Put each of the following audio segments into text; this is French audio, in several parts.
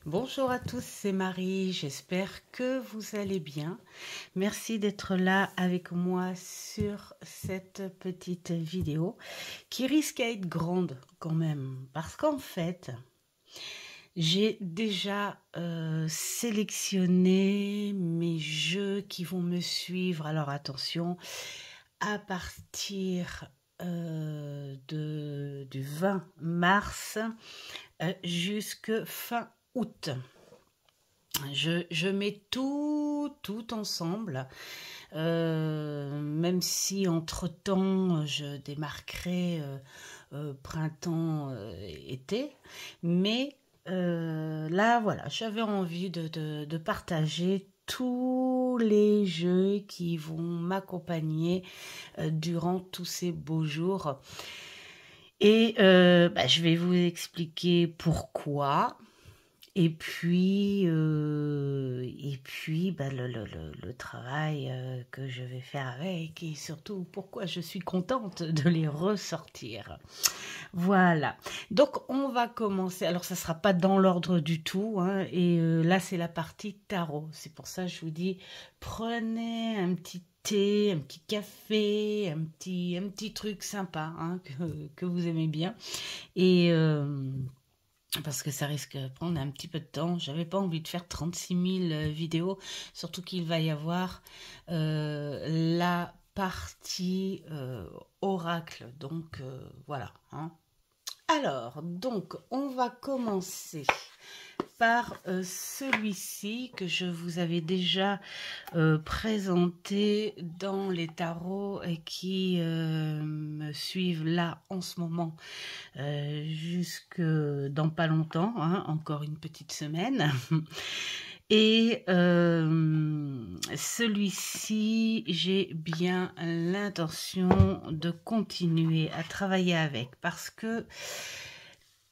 Bonjour à tous, c'est Marie, j'espère que vous allez bien. Merci d'être là avec moi sur cette petite vidéo qui risque à être grande quand même parce qu'en fait, j'ai déjà sélectionné mes jeux qui vont me suivre. Alors attention, à partir du 20 mars jusqu'à fin août. Je mets tout ensemble, même si entre-temps je démarquerai printemps-été, mais là voilà, j'avais envie de partager tous les jeux qui vont m'accompagner durant tous ces beaux jours. Et je vais vous expliquer pourquoi. Et puis le travail que je vais faire avec et surtout pourquoi je suis contente de les ressortir. Voilà. Donc on va commencer. Alors ça sera pas dans l'ordre du tout, hein, et là c'est la partie tarot. C'est pour ça que je vous dis prenez un petit thé, un petit café, un petit truc sympa, hein, que vous aimez bien et parce que ça risque de prendre un petit peu de temps. J'avais pas envie de faire 36 000 vidéos, surtout qu'il va y avoir la partie oracle. Donc voilà. Hein. Alors, donc, on va commencer par celui-ci que je vous avais déjà présenté dans les tarots et qui me suivent là en ce moment jusque dans pas longtemps, hein, encore une petite semaine. Et celui-ci, j'ai bien l'intention de continuer à travailler avec parce que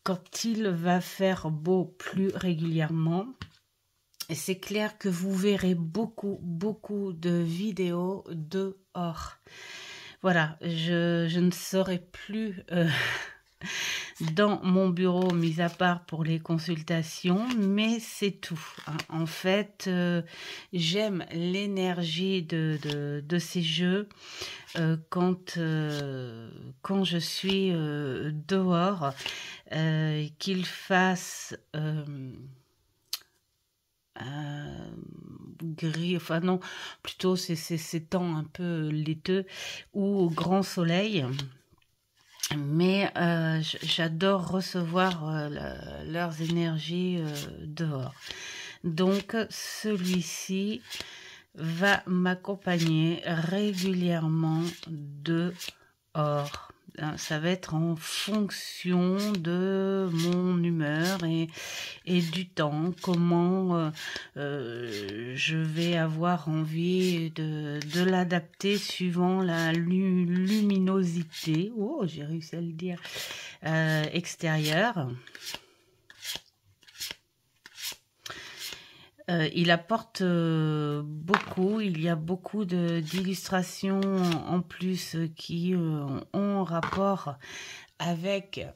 quand il va faire beau plus régulièrement, c'est clair que vous verrez beaucoup de vidéos dehors. Voilà, je ne saurais plus dans mon bureau, mis à part pour les consultations, mais c'est tout. Hein. En fait, j'aime l'énergie de ces jeux quand je suis dehors, qu'il fasse gris, enfin non, plutôt c'est temps un peu laiteux ou au grand soleil. Mais j'adore recevoir leurs énergies dehors. Donc celui-ci va m'accompagner régulièrement dehors. Ça va être en fonction de mon humeur et du temps, comment je vais avoir envie de l'adapter suivant la luminosité, oh j'ai réussi à le dire, extérieure. Il apporte beaucoup, il y a beaucoup d'illustrations en plus qui ont rapport avec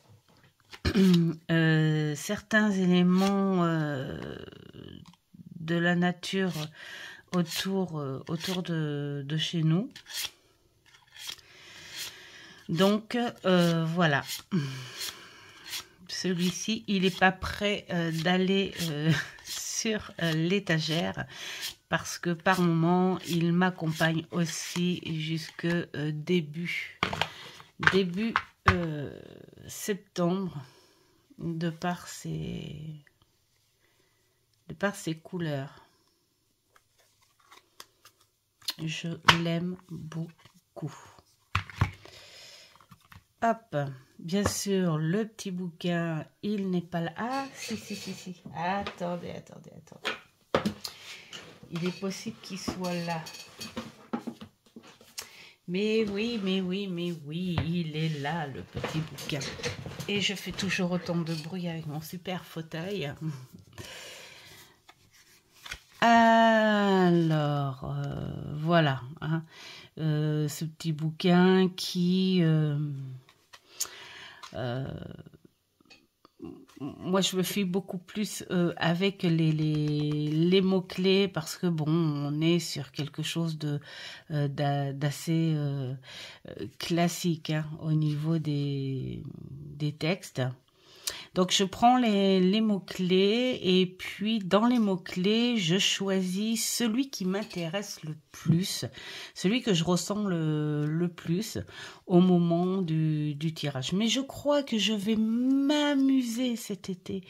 certains éléments de la nature autour de chez nous. Donc voilà, celui-ci il n'est pas prêt d'aller sur l'étagère parce que par moment il m'accompagne aussi jusque début septembre de par ses couleurs. Je l'aime beaucoup. Hop, bien sûr, le petit bouquin, il n'est pas là. Ah, si. Attendez. Il est possible qu'il soit là. Mais oui, il est là, le petit bouquin. Et je fais toujours autant de bruit avec mon super fauteuil. Alors, voilà. Hein, ce petit bouquin qui moi, je me fie beaucoup plus avec les mots-clés parce que, bon, on est sur quelque chose d'assez classique hein, au niveau des textes. Donc, je prends les mots-clés et puis dans les mots-clés, je choisis celui qui m'intéresse le plus, celui que je ressens le plus au moment du tirage. Mais je crois que je vais m'amuser cet été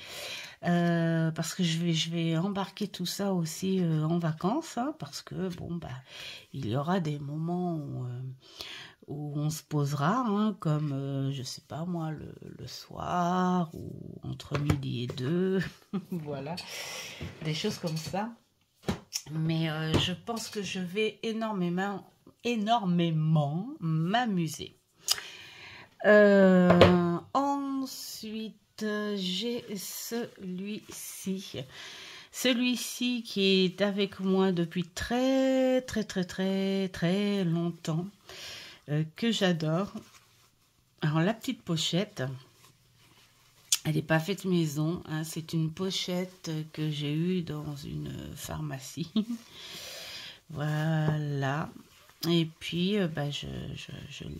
parce que je vais embarquer tout ça aussi en vacances hein, parce que, bon, bah, il y aura des moments où on se posera, hein, comme, je sais pas moi, le soir ou entre midi et deux, voilà, des choses comme ça. Mais je pense que je vais énormément m'amuser. Ensuite, j'ai celui-ci. Celui-ci qui est avec moi depuis très longtemps. Que j'adore. Alors la petite pochette, elle n'est pas faite maison, hein, c'est une pochette que j'ai eue dans une pharmacie. Voilà. Et puis bah, je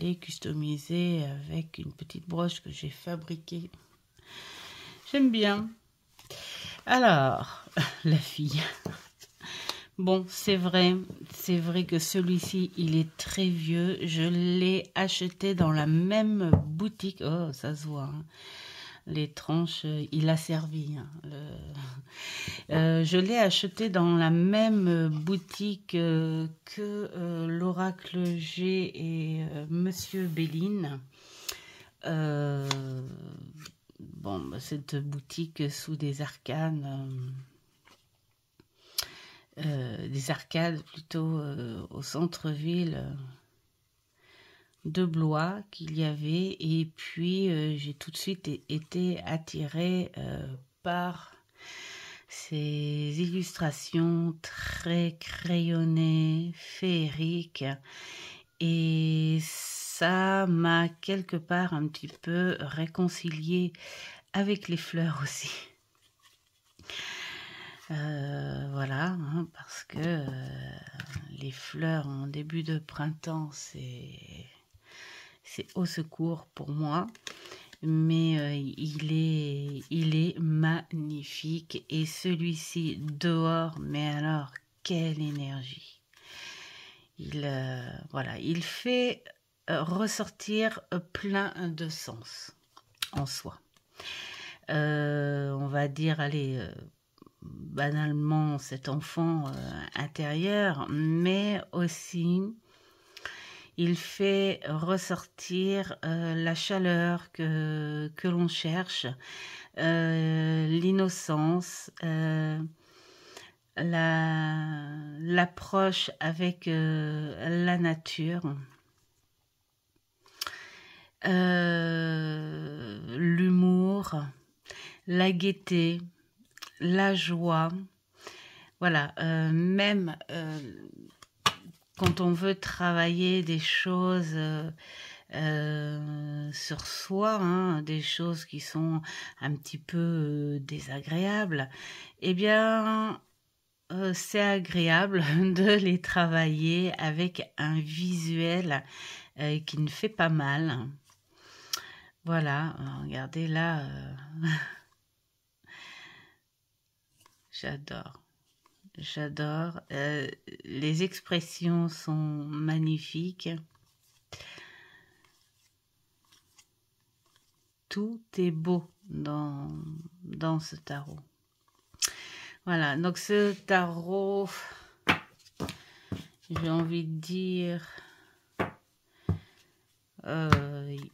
l'ai customisée avec une petite broche que j'ai fabriquée. J'aime bien. Alors, la fille. Bon, c'est vrai que celui-ci, il est très vieux. Je l'ai acheté dans la même boutique. Oh, ça se voit. Hein. Les tranches, il a servi. Hein, je l'ai acheté dans la même boutique que l'Oracle G et Monsieur Béline. Bon, cette boutique sous des arcanes. Des arcades plutôt au centre-ville de Blois qu'il y avait et puis j'ai tout de suite été attirée par ces illustrations très crayonnées, féeriques et ça m'a quelque part un petit peu réconciliée avec les fleurs aussi. Voilà, hein, parce que les fleurs en début de printemps, c'est au secours pour moi. Mais il est magnifique. Et celui-ci dehors, mais alors, quelle énergie. Voilà, il fait ressortir plein de sens en soi. On va dire, allez... banalement cet enfant intérieur, mais aussi il fait ressortir la chaleur que l'on cherche, l'innocence, l'approche avec la nature, l'humour, la gaieté, la joie, voilà, même quand on veut travailler des choses sur soi, hein, des choses qui sont un petit peu désagréables, eh bien, c'est agréable de les travailler avec un visuel qui ne fait pas mal. Voilà, regardez là. J'adore. J'adore. Les expressions sont magnifiques. Tout est beau dans ce tarot. Voilà, donc ce tarot, j'ai envie de dire,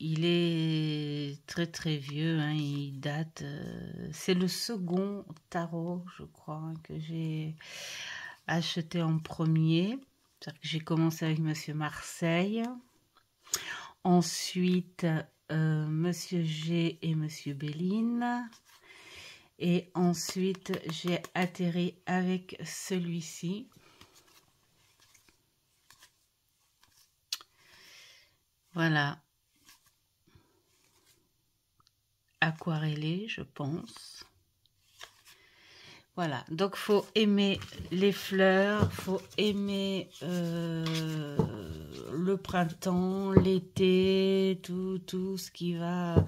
il est très vieux, hein, il date, c'est le second tarot, je crois, hein, que j'ai acheté en premier. C'est-à-dire que j'ai commencé avec Monsieur Marseille, ensuite Monsieur G et Monsieur Béline, et ensuite j'ai atterri avec celui-ci. Voilà. aquarellé, je pense. Voilà, donc faut aimer les fleurs, faut aimer le printemps, l'été, tout ce qui va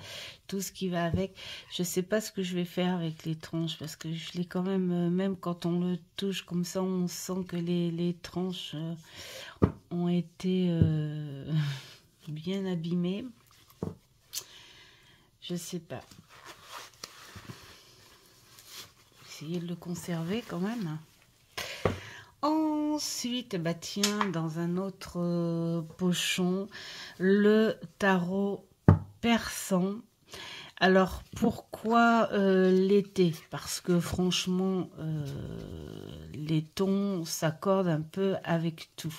avec. Je sais pas ce que je vais faire avec les tranches parce que je l'ai quand même, même quand on le touche comme ça, on sent que les tranches ont été bien abîmées. Je sais pas. Essayer de le conserver quand même. Ensuite, bah tiens, dans un autre pochon, le tarot persan. Alors, pourquoi l'été? Parce que franchement, les tons s'accordent un peu avec tout.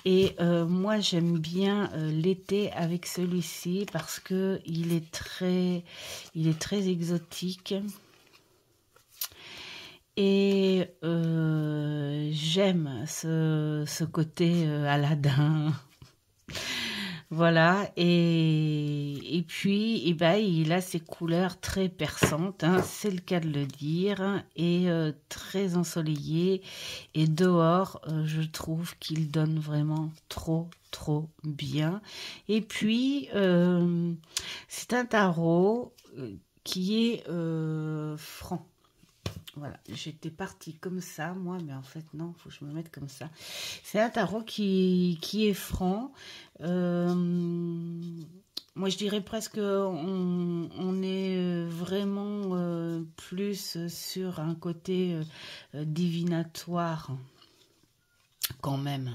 Et moi, j'aime bien l'été avec celui-ci parce que il est très exotique. Et j'aime ce côté Aladdin. Voilà, et puis eh ben, il a ses couleurs très perçantes, hein, c'est le cas de le dire, et très ensoleillé. Et dehors, je trouve qu'il donne vraiment trop bien. Et puis, c'est un tarot qui est franc. Voilà, j'étais partie comme ça, moi, mais en fait, non, il faut que je me mette comme ça. C'est un tarot qui est franc. Moi, je dirais presque on est vraiment plus sur un côté divinatoire, quand même.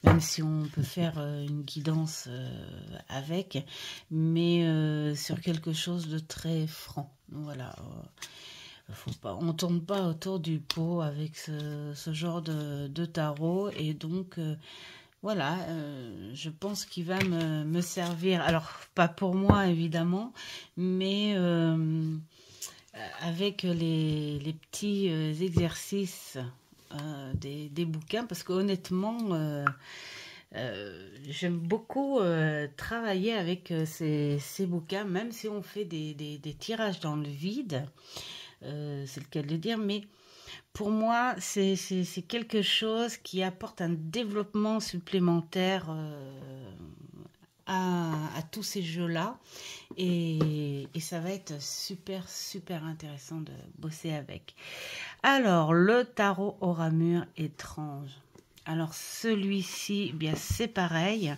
Même si on peut faire une guidance avec, mais sur quelque chose de très franc. Voilà. Faut pas, on tourne pas autour du pot avec ce genre de tarot, et donc voilà, je pense qu'il va me servir. Alors pas pour moi évidemment, mais avec les petits exercices des bouquins, parce qu'honnêtement j'aime beaucoup travailler avec ces bouquins, même si on fait des tirages dans le vide. C'est le cas de le dire, mais pour moi, c'est quelque chose qui apporte un développement supplémentaire à tous ces jeux-là, et ça va être super intéressant de bosser avec. Alors, le tarot au ramure étrange. Alors, celui-ci, eh bien c'est pareil.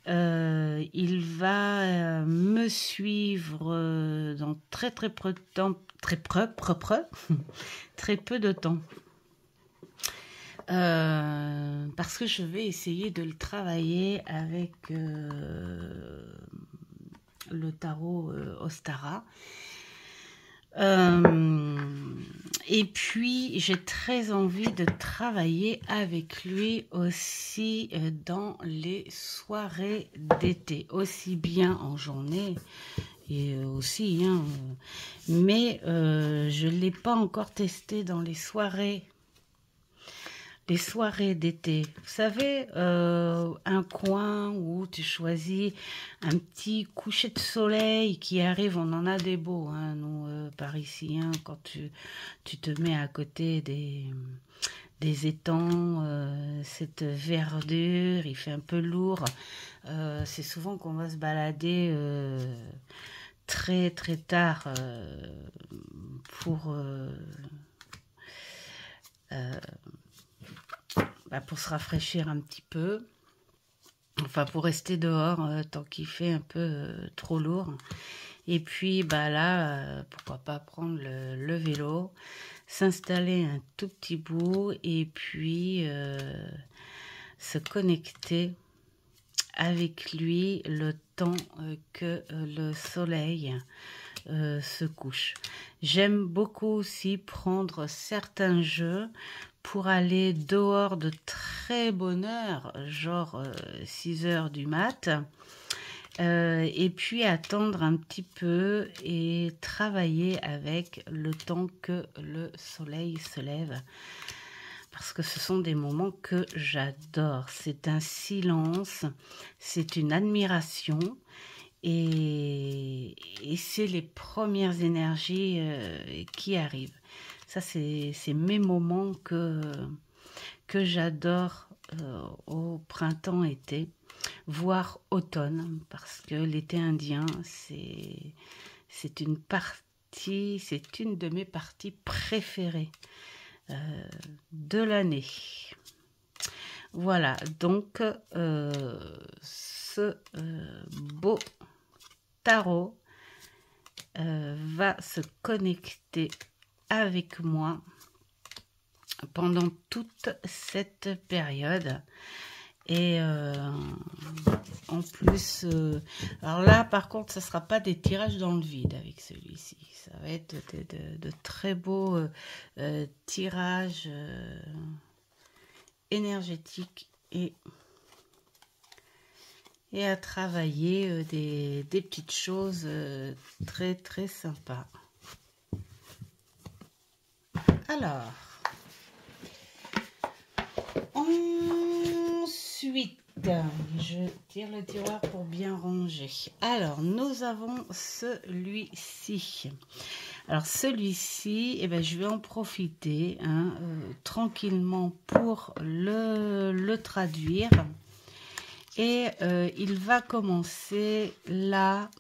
Il va me suivre dans très peu de temps, très peu de temps. Parce que je vais essayer de le travailler avec le tarot Ostara. Et puis j'ai très envie de travailler avec lui aussi dans les soirées d'été, aussi bien en journée et aussi, hein, mais je ne l'ai pas encore testé dans les soirées d'été. Vous savez, un coin où tu choisis un petit coucher de soleil qui arrive, on en a des beaux, hein, nous, Parisiens, quand tu te mets à côté des étangs, cette verdure, il fait un peu lourd. C'est souvent qu'on va se balader très tard pour se rafraîchir un petit peu, enfin pour rester dehors tant qu'il fait un peu trop lourd. Et puis là, pourquoi pas prendre le vélo, s'installer un tout petit bout, et puis se connecter avec lui le temps que le soleil se couche. J'aime beaucoup aussi prendre certains jeux pour aller dehors de très bonne heure, genre 6 heures du mat, et puis attendre un petit peu et travailler avec le temps que le soleil se lève. Parce que ce sont des moments que j'adore. C'est un silence, c'est une admiration. et c'est les premières énergies qui arrivent. Ça, c'est mes moments que j'adore au printemps-été, voire automne, parce que l'été indien, c'est une partie, c'est une de mes parties préférées de l'année. Voilà, donc ce beau tarot va se connecter avec moi pendant toute cette période. Et en plus, alors là par contre, ça ne sera pas des tirages dans le vide avec celui-ci. Ça va être de très beaux tirages énergétiques et à travailler des petites choses très très sympas. Alors, ensuite, je tire le tiroir pour bien ranger. Alors, nous avons celui-ci. Alors, celui-ci, eh ben, je vais en profiter tranquillement pour le traduire. Et il va commencer là,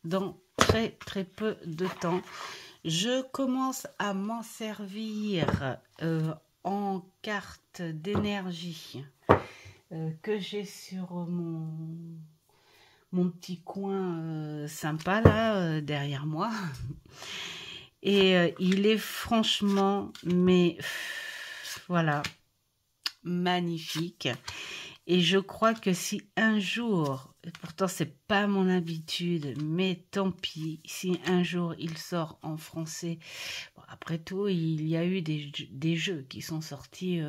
dans très très peu de temps. Je commence à m'en servir en carte d'énergie que j'ai sur mon petit coin sympa là derrière moi. Et il est franchement, mais voilà, magnifique. Et je crois que si un jour, pourtant c'est pas mon habitude, mais tant pis, si un jour il sort en français, bon, après tout il y a eu des jeux qui sont sortis,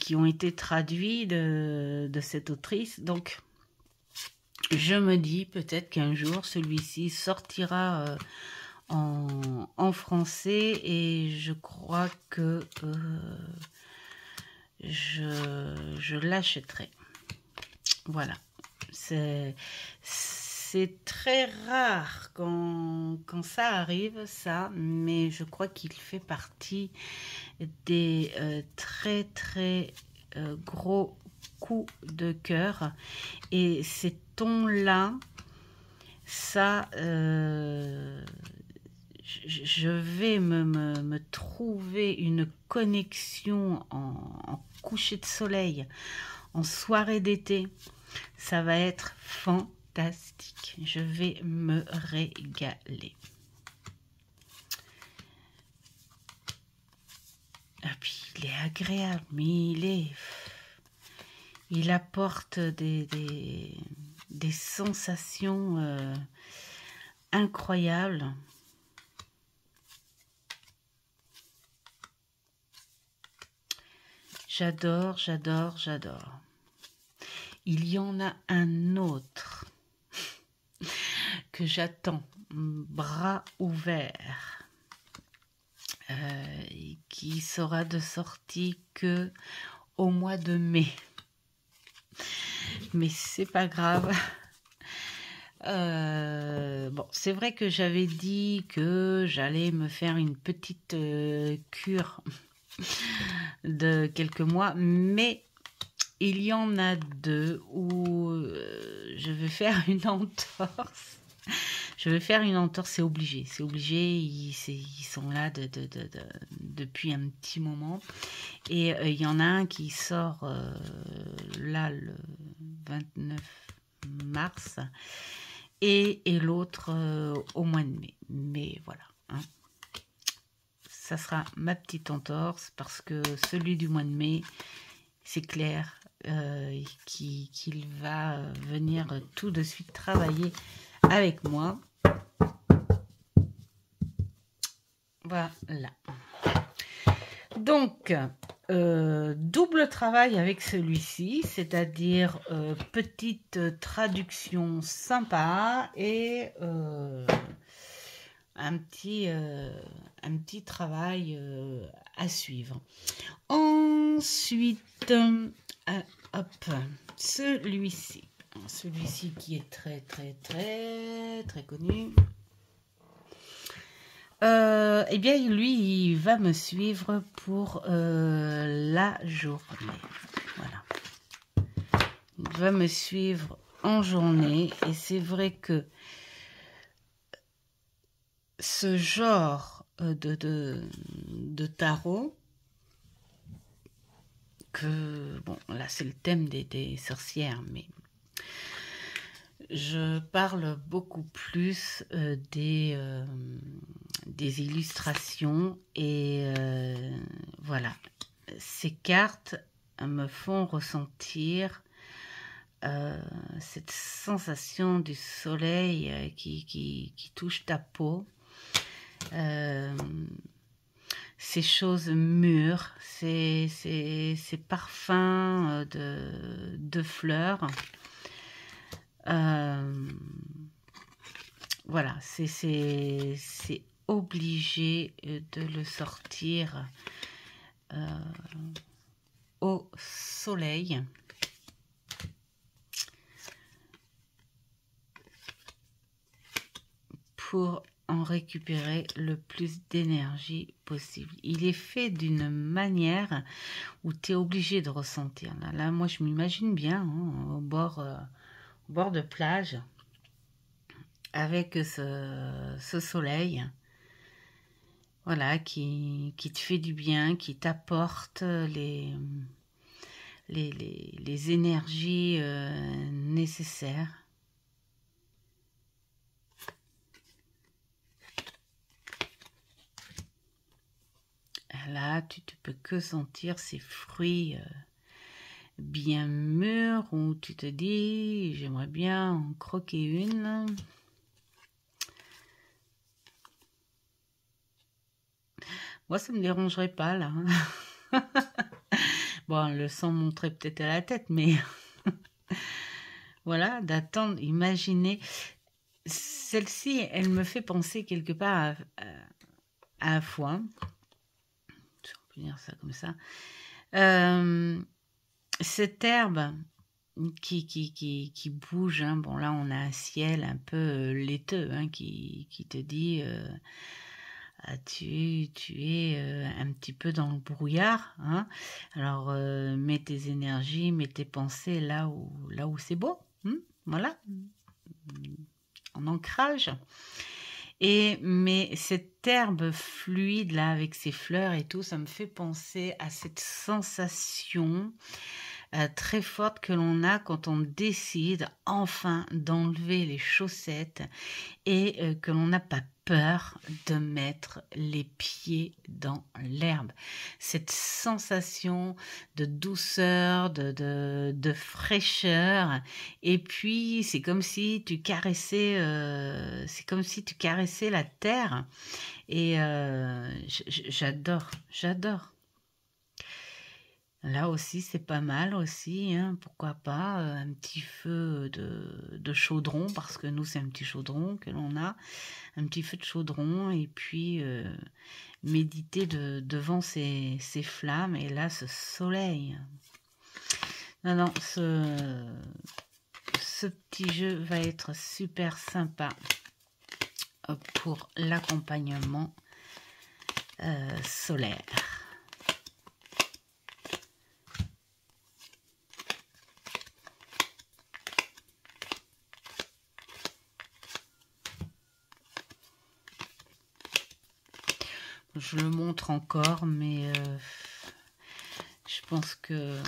qui ont été traduits de cette autrice, donc je me dis peut-être qu'un jour celui-ci sortira en français, et je crois que je l'achèterai. Voilà, c'est très rare quand ça arrive, ça, mais je crois qu'il fait partie des très très gros coups de cœur. Et ces tons là, ça je vais me trouver une connexion en coucher de soleil, en soirée d'été. Ça va être fantastique. Je vais me régaler. Et puis il est agréable, mais il apporte des sensations incroyables. J'adore, j'adore, j'adore. Il y en a un autre que j'attends, bras ouverts, qui sera de sortie que au mois de mai. Mais c'est pas grave. Bon, c'est vrai que j'avais dit que j'allais me faire une petite cure de quelques mois, mais il y en a deux où je vais faire une entorse. Je vais faire une entorse, c'est obligé. C'est obligé, ils sont là depuis un petit moment. Et il y en a un qui sort là le 29 mars et l'autre au mois de mai. Mais voilà, hein. Ça sera ma petite entorse, parce que celui du mois de mai, c'est clair qu'il va venir tout de suite travailler avec moi. Voilà. Donc, double travail avec celui-ci, c'est-à-dire petite traduction sympa et un petit travail à suivre. Ensuite, hop, celui-ci. Celui-ci qui est très connu. Eh bien, lui, il va me suivre pour la journée. Voilà. Il va me suivre en journée. Et c'est vrai que ce genre de tarot, que, bon, là, c'est le thème des sorcières, mais je parle beaucoup plus des illustrations et voilà. Ces cartes me font ressentir cette sensation du soleil qui touche ta peau. Ces choses mûres, ces parfums de fleurs. Voilà, c'est obligé de le sortir au soleil. Pour en récupérer le plus d'énergie possible. Il est fait d'une manière où tu es obligé de ressentir. Là moi, je m'imagine bien au bord de plage, avec ce soleil, voilà, qui te fait du bien, qui t'apporte les énergies nécessaires. Là, tu ne peux que sentir ces fruits bien mûrs, où tu te dis, j'aimerais bien en croquer une. Moi, ça ne me dérangerait pas, là. Bon, le sang monterait peut-être à la tête, mais voilà, d'attendre, imaginez. Celle-ci, elle me fait penser quelque part à un foin. Si on peut dire ça comme ça. Cette herbe qui bouge, hein. Bon, là, on a un ciel un peu laiteux, hein, qui te dit... tu es un petit peu dans le brouillard, hein. Alors mets tes énergies, mets tes pensées là où c'est beau, hein, voilà, en ancrage. Mais cette herbe fluide là avec ses fleurs et tout, ça me fait penser à cette sensation très forte que l'on a quand on décide enfin d'enlever les chaussettes et que l'on n'a pas peur de mettre les pieds dans l'herbe. Cette sensation de douceur, de fraîcheur, et puis c'est comme si tu caressais, la terre, et j'adore. Là aussi, c'est pas mal aussi, hein, pourquoi pas un petit feu de chaudron, parce que nous, c'est un petit chaudron que l'on a, un petit feu de chaudron, et puis méditer devant ces flammes, et là, ce soleil. Non, ce petit jeu va être super sympa pour l'accompagnement solaire. Je le montre encore, mais je pense que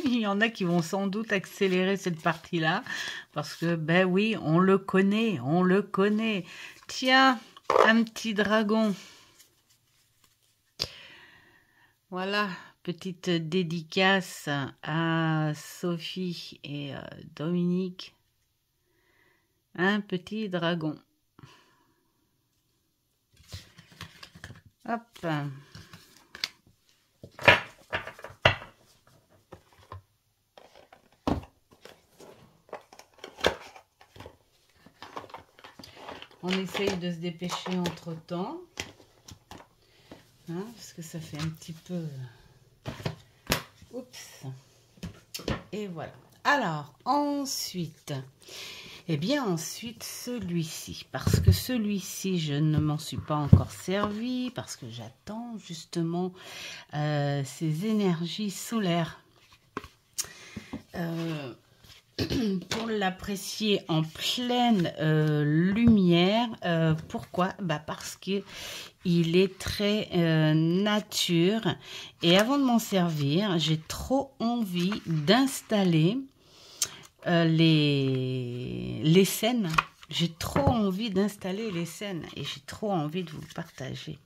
il y en a qui vont sans doute accélérer cette partie-là, parce que, ben oui, on le connaît. Tiens, un petit dragon. Voilà, petite dédicace à Sophie et Dominique. Un petit dragon. Hop. On essaye de se dépêcher entre-temps, hein, parce que ça fait un petit peu Oups. Et voilà. Alors, ensuite, eh bien, ensuite, celui-ci. Parce que celui-ci, je ne m'en suis pas encore servi, parce que j'attends justement ces énergies solaires. Pour l'apprécier en pleine lumière. Pourquoi? Parce que il est très nature. Et avant de m'en servir, j'ai trop envie d'installer les scènes. J'ai trop envie d'installer les scènes et j'ai trop envie de vous le partager.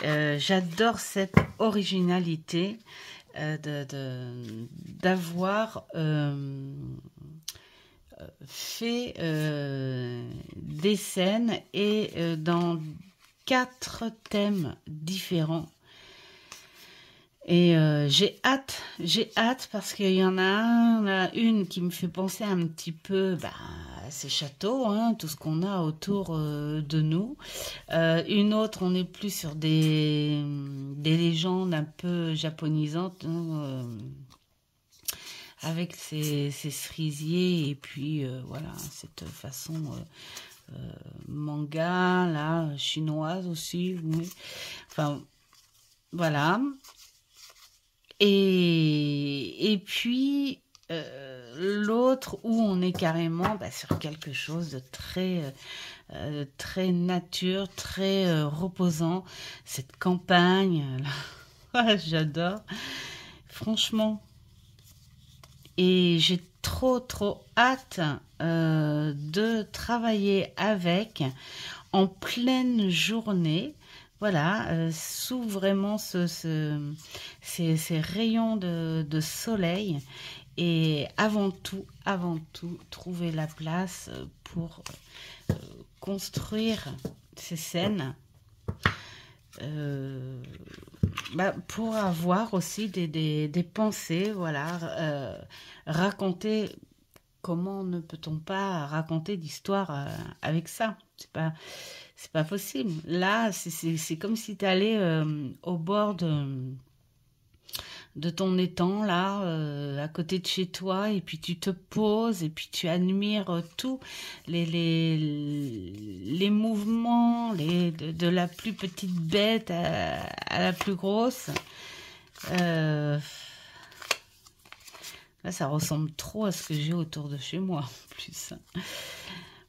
J'adore cette originalité d'avoir fait des scènes et dans 4 thèmes différents. Et j'ai hâte parce qu'il y en a une qui me fait penser un petit peu à ces châteaux, hein, tout ce qu'on a autour de nous. Une autre, on est plus sur des légendes un peu japonisantes, hein, avec ces cerisiers et puis voilà, cette façon manga, là, chinoise aussi. Oui. Enfin, voilà. Et puis l'autre où on est carrément sur quelque chose de très nature, très reposant. Cette campagne, là, j'adore. Franchement. Et j'ai trop hâte de travailler avec en pleine journée. Voilà, sous vraiment ces rayons de soleil. Et avant tout, trouver la place pour construire ces scènes. Pour avoir aussi des pensées, voilà, raconter, comment ne peut-on pas raconter d'histoire avec ça? C'est pas possible. Là, c'est comme si tu allais au bord de ton étang, là, à côté de chez toi, et puis tu te poses, et puis tu admires tous les mouvements de la plus petite bête à la plus grosse. Là, ça ressemble trop à ce que j'ai autour de chez moi, en plus.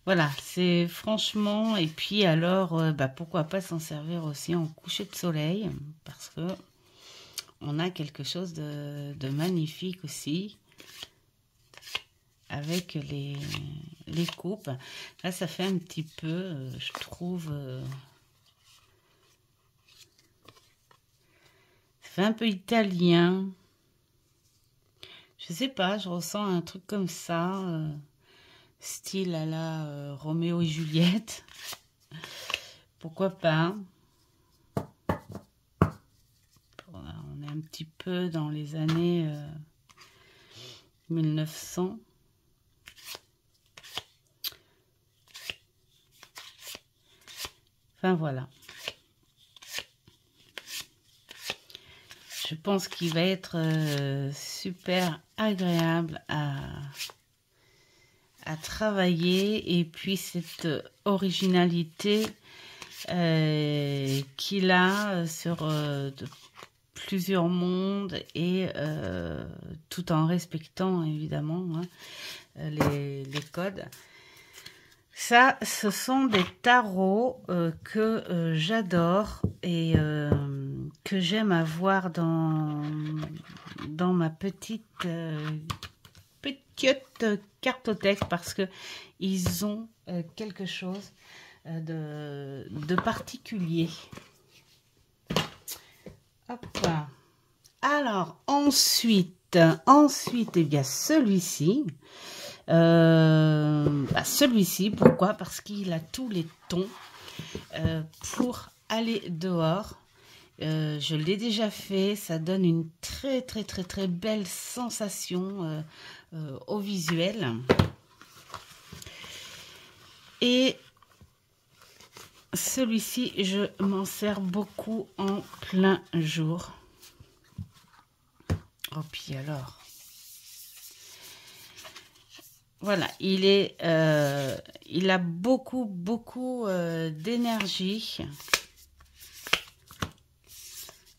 Voilà, c'est franchement... Et puis alors, pourquoi pas s'en servir aussi en coucher de soleil, parce que on a quelque chose de magnifique aussi, avec les coupes. Là, ça fait un petit peu, je trouve... ça fait un peu italien. Je sais pas, je ressens un truc comme ça, style à la Roméo et Juliette. Pourquoi pas? On est un petit peu dans les années 1900. Enfin voilà. Je pense qu'il va être super agréable à travailler. Et puis cette originalité qu'il a sur plusieurs mondes, et tout en respectant évidemment les codes. Ça, ce sont des tarots que j'adore et que j'aime avoir dans ma petite cartothèque, parce que ils ont quelque chose de particulier. Hop. Alors ensuite, eh bien celui-ci. Celui-ci, pourquoi? Parce qu'il a tous les tons pour aller dehors. Je l'ai déjà fait, ça donne une très belle sensation au visuel. Et celui-ci, je m'en sers beaucoup en plein jour. Oh, puis alors. Voilà, il a beaucoup d'énergie.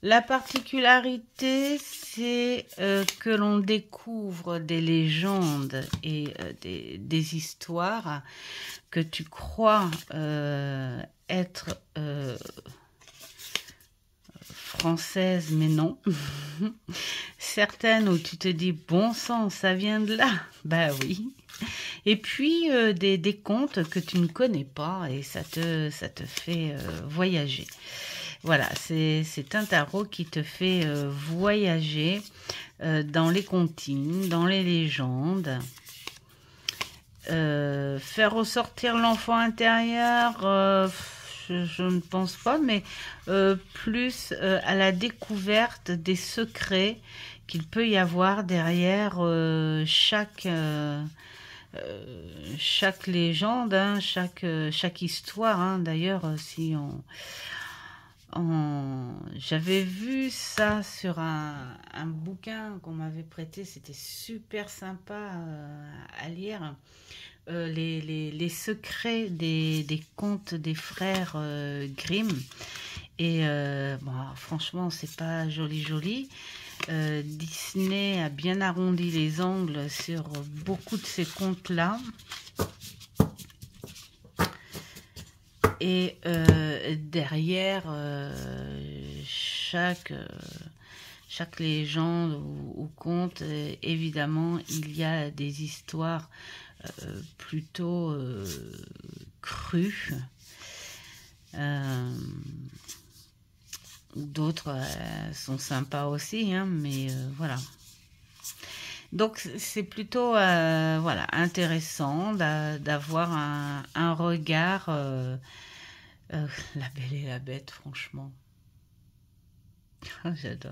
La particularité, c'est que l'on découvre des légendes et des histoires que tu crois être françaises, mais non. Certaines où tu te dis, bon sang, ça vient de là. Bah oui. Et puis des contes que tu ne connais pas et ça te fait voyager. Voilà, c'est un tarot qui te fait voyager dans les comptines, dans les légendes. Faire ressortir l'enfant intérieur, je ne pense pas, mais plus à la découverte des secrets qu'il peut y avoir derrière chaque légende, hein, chaque histoire. Hein. D'ailleurs, si j'avais vu ça sur un bouquin qu'on m'avait prêté, c'était super sympa à lire. Les secrets des contes des frères Grimm. Et bon, franchement, c'est pas joli. Disney a bien arrondi les angles sur beaucoup de ces contes-là. Et derrière chaque légende ou conte, évidemment, il y a des histoires plutôt crues. D'autres sont sympas aussi, hein, mais voilà. Donc c'est plutôt voilà, intéressant d'avoir un regard La Belle et la Bête, franchement. J'adore.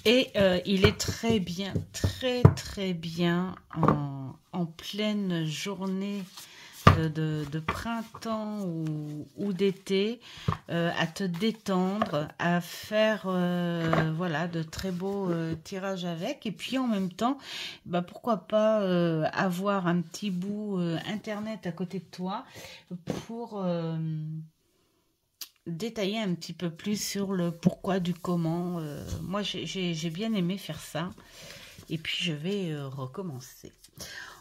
Et il est très bien en pleine journée de printemps ou d'été, à te détendre, à faire voilà, de très beaux tirages avec. Et puis en même temps, bah, pourquoi pas avoir un petit bout internet à côté de toi pour détailler un petit peu plus sur le pourquoi du comment. Moi, j'ai bien aimé faire ça. Et puis, je vais recommencer.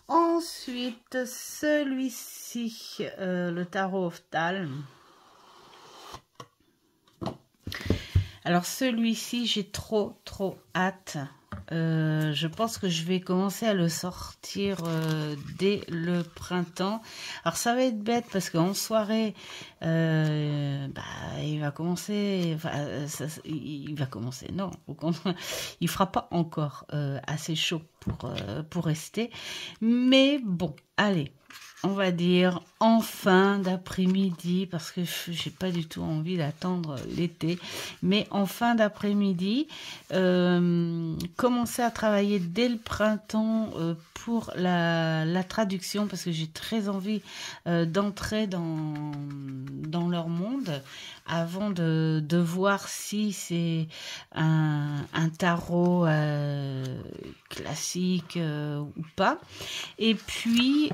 Ensuite, celui-ci, le tarot Ophtal. Alors, celui-ci, j'ai trop hâte. Je pense que je vais commencer à le sortir dès le printemps. Alors ça va être bête parce qu'en soirée, il va commencer. Il va commencer. Non, il fera pas encore assez chaud pour rester. Mais bon, allez. On va dire en fin d'après-midi, parce que j'ai pas du tout envie d'attendre l'été, mais en fin d'après-midi, commencer à travailler dès le printemps pour la traduction, parce que j'ai très envie d'entrer dans leur monde avant de voir si c'est un tarot classique ou pas. Et puis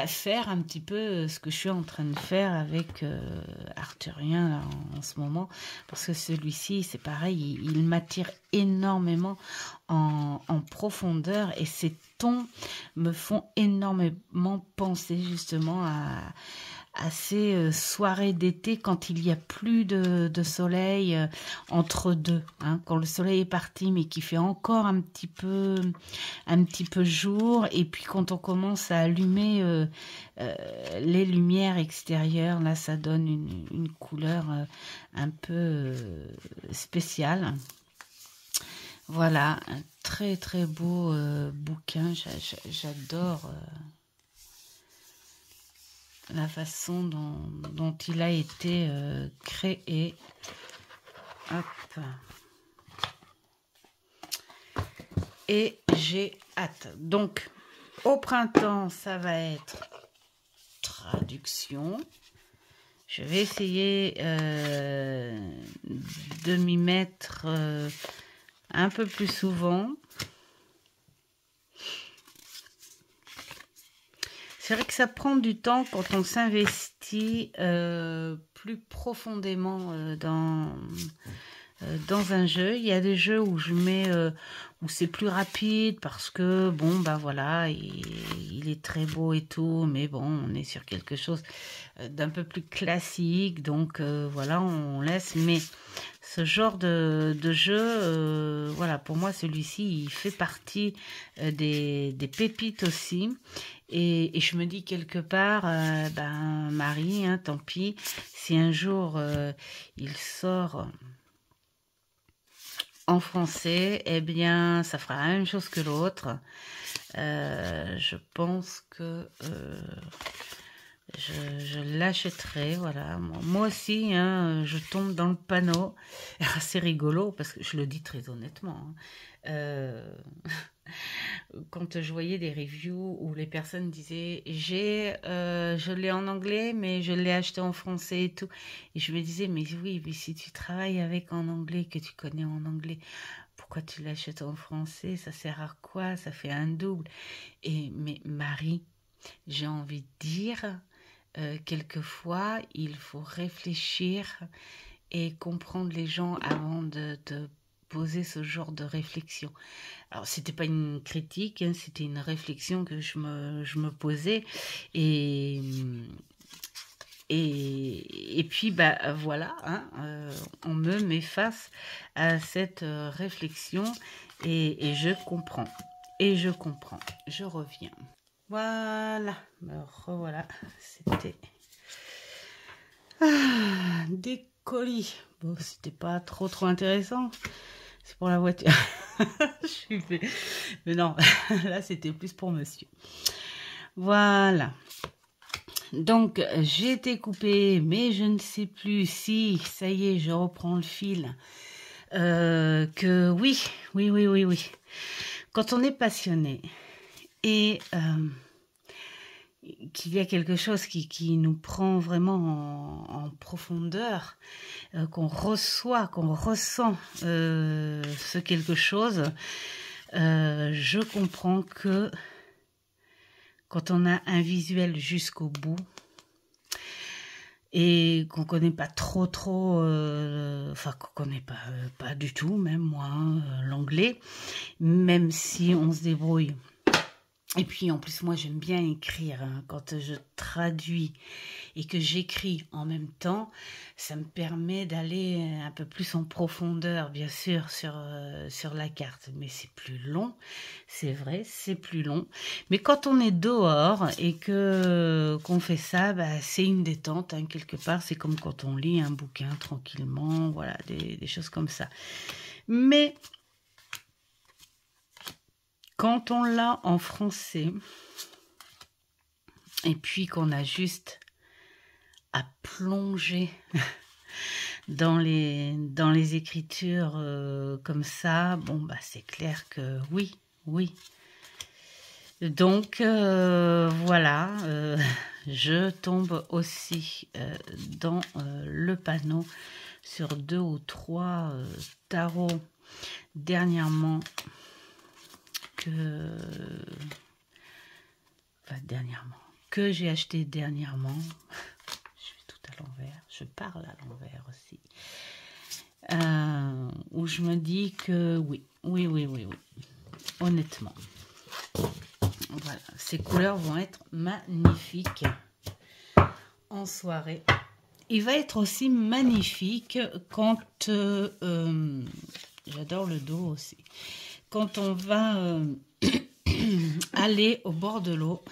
faire un petit peu ce que je suis en train de faire avec Arthurien là, en ce moment, parce que celui-ci c'est pareil, il m'attire énormément en profondeur, et ces tons me font énormément penser justement à ces soirées d'été quand il n'y a plus de soleil entre deux, hein, quand le soleil est parti mais qui fait encore un petit peu jour, et puis quand on commence à allumer les lumières extérieures, là ça donne une couleur un peu spéciale. Voilà, un très beau bouquin, j'adore la façon dont il a été créé. Hop. Et j'ai hâte. Donc, au printemps, ça va être traduction. Je vais essayer de m'y mettre un peu plus souvent. C'est vrai que ça prend du temps quand on s'investit plus profondément dans un jeu. Il y a des jeux où je mets où c'est plus rapide parce que bon bah voilà, il est très beau et tout, mais bon on est sur quelque chose d'un peu plus classique, donc voilà, on laisse. Mais ce genre de jeu, voilà, pour moi celui-ci il fait partie des pépites aussi. Et je me dis quelque part, ben Marie, hein, tant pis, si un jour il sort en français, eh bien ça fera la même chose que l'autre. Je pense que je l'achèterai, voilà. Moi aussi, hein, je tombe dans le panneau. C'est rigolo parce que je le dis très honnêtement. Hein. Quand je voyais des reviews où les personnes disaient je l'ai en anglais mais je l'ai acheté en français et tout, et je me disais mais oui, mais si tu travailles avec en anglais, que tu connais en anglais, pourquoi tu l'achètes en français? Ça sert à quoi? Ça fait un double. Mais Marie, j'ai envie de dire, quelquefois il faut réfléchir et comprendre les gens avant de poser ce genre de réflexion. Alors, c'était pas une critique, hein, c'était une réflexion que je me posais. Et puis, bah, voilà, hein, on me met face à cette réflexion et je comprends. Et je comprends. Je reviens. Voilà. Me revoilà. C'était des colis. Bon, c'était pas trop intéressant. C'est pour la voiture. Mais non, là c'était plus pour monsieur. Voilà. Donc j'ai été coupée, mais je ne sais plus si, ça y est, je reprends le fil. Que oui. Quand on est passionné et qu'il y a quelque chose qui nous prend vraiment en profondeur, qu'on reçoit, qu'on ressent ce quelque chose, je comprends que quand on a un visuel jusqu'au bout et qu'on connaît pas trop, enfin qu'on connaît pas du tout, même moi, l'anglais, même si on se débrouille. Et puis en plus moi j'aime bien écrire, hein. Quand je traduis et que j'écris en même temps, ça me permet d'aller un peu plus en profondeur, bien sûr, sur la carte. Mais c'est plus long, c'est vrai, c'est plus long. Mais quand on est dehors et qu'on fait ça, bah, c'est une détente, hein, quelque part. C'est comme quand on lit un bouquin tranquillement, voilà, des choses comme ça. Mais quand on l'a en français, et puis qu'on a juste à plonger dans les écritures comme ça, bon, bah, c'est clair que oui. Donc, voilà, je tombe aussi dans le panneau sur 2 ou 3 tarots dernièrement que j'ai acheté dernièrement. Je fais tout à l'envers, je parle à l'envers aussi. Où je me dis que oui, honnêtement. Voilà, ces couleurs vont être magnifiques en soirée. Il va être aussi magnifique quand j'adore le dos aussi. Quand on va aller au bord de l'eau,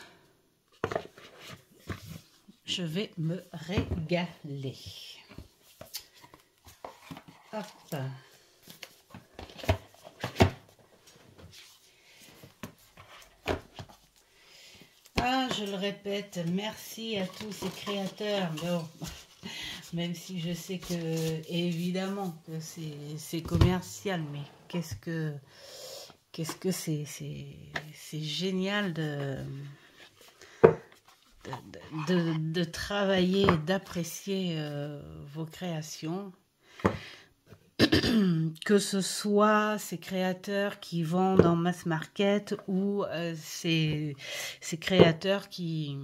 je vais me régaler. Hop. Ah, je le répète, merci à tous ces créateurs. Bon, même si je sais que, évidemment, que c'est commercial, mais qu'est-ce que c'est génial de travailler et d'apprécier vos créations. Que ce soit ces créateurs qui vendent en mass market ou ces créateurs qui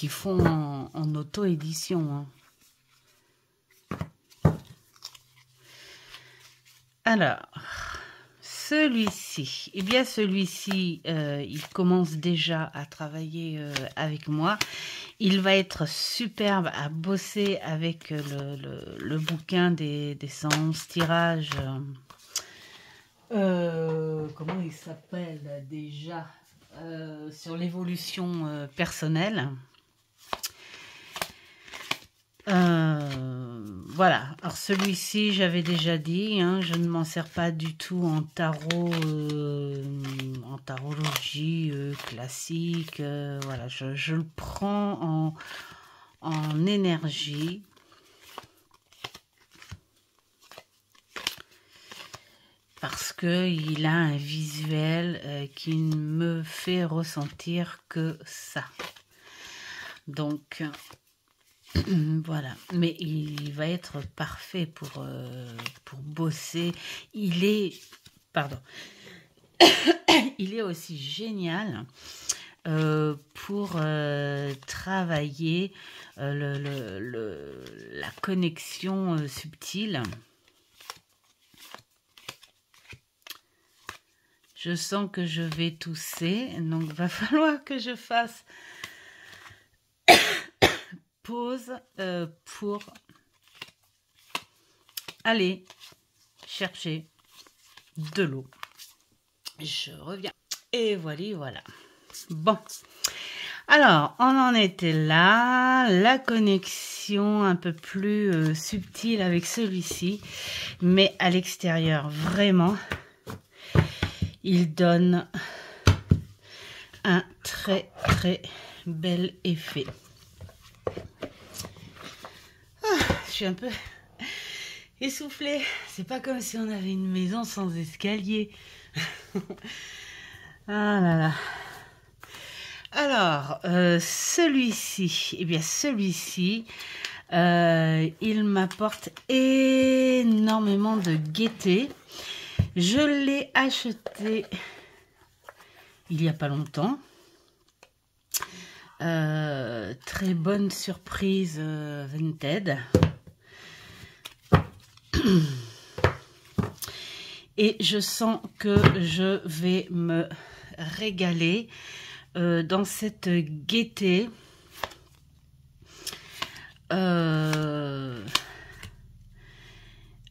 font en auto-édition. Alors, celui-ci, eh bien celui-ci, il commence déjà à travailler avec moi. Il va être superbe à bosser avec le bouquin des 111 tirages. Comment il s'appelle déjà sur l'évolution personnelle. Voilà, alors celui-ci j'avais déjà dit, hein, je ne m'en sers pas du tout en tarot, en tarologie classique, voilà, je le prends en énergie. Parce qu'il a un visuel qui ne me fait ressentir que ça. Donc... voilà, mais il va être parfait pour bosser. Il est, pardon, il est aussi génial pour travailler la connexion subtile. Je sens que je vais tousser, donc il va falloir que je fasse pause pour aller chercher de l'eau. Je reviens. Et voilà. Bon. Alors, on en était là. La connexion un peu plus subtile avec celui-ci. Mais à l'extérieur, vraiment, il donne un très bel effet. Je suis un peu essoufflée. C'est pas comme si on avait une maison sans escalier. Ah là là. Alors, celui-ci, eh bien celui-ci, il m'apporte énormément de gaieté. Je l'ai acheté il n'y a pas longtemps. Très bonne surprise Vinted. Et je sens que je vais me régaler dans cette gaieté.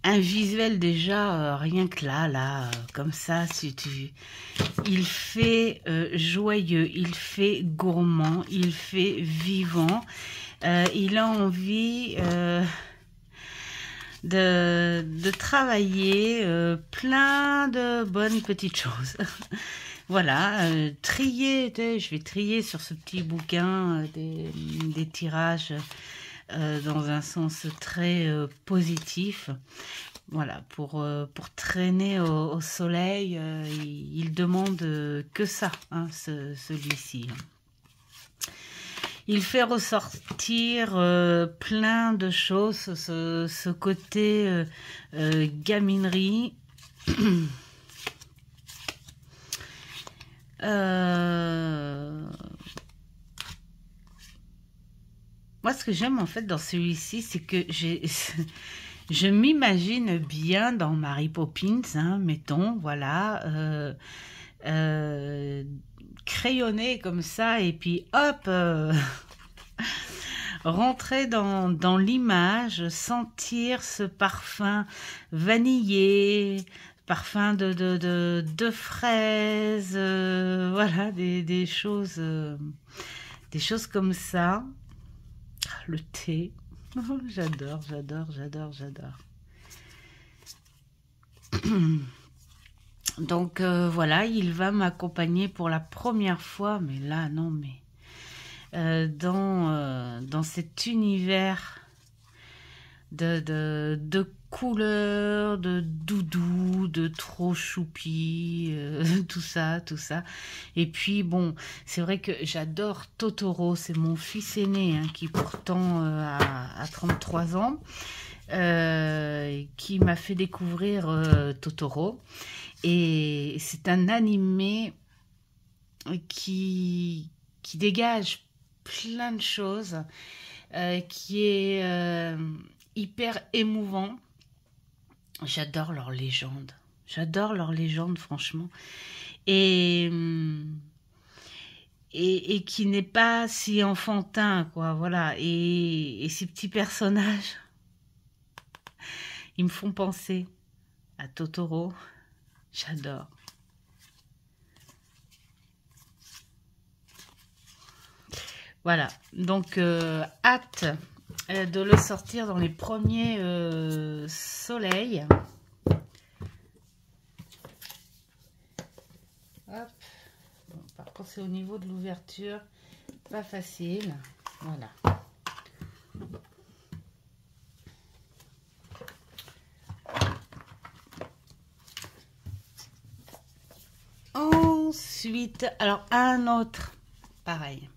Un visuel déjà, rien que là, comme ça, il fait joyeux, il fait gourmand, il fait vivant. Il a envie de travailler plein de bonnes petites choses. Voilà, je vais trier sur ce petit bouquin des tirages dans un sens très positif. Voilà, pour traîner au soleil, il demande que ça, hein, celui-ci. Il fait ressortir plein de choses, ce côté gaminerie. Moi, ce que j'aime en fait dans celui-ci, c'est que je m'imagine bien dans Mary Poppins, hein, mettons, voilà, crayonner comme ça, et puis hop, rentrer dans l'image, sentir ce parfum vanillé, parfum de fraises, voilà, des choses comme ça. Le thé, j'adore. Donc voilà, il va m'accompagner pour la première fois, mais là non, mais dans cet univers de couleurs, de doudou, de trop choupi, tout ça, tout ça. Et puis bon, c'est vrai que j'adore Totoro, c'est mon fils aîné hein, qui pourtant a 33 ans, qui m'a fait découvrir Totoro. Et c'est un animé qui dégage plein de choses, qui est hyper émouvant. J'adore leur légende. J'adore leur légende, franchement. Et qui n'est pas si enfantin, quoi. Voilà. Et ces petits personnages, ils me font penser à Totoro. J'adore. Voilà. Donc, hâte de le sortir dans les premiers soleils. Hop. Bon, par contre, c'est au niveau de l'ouverture, pas facile. Voilà. Ensuite, alors un autre, pareil.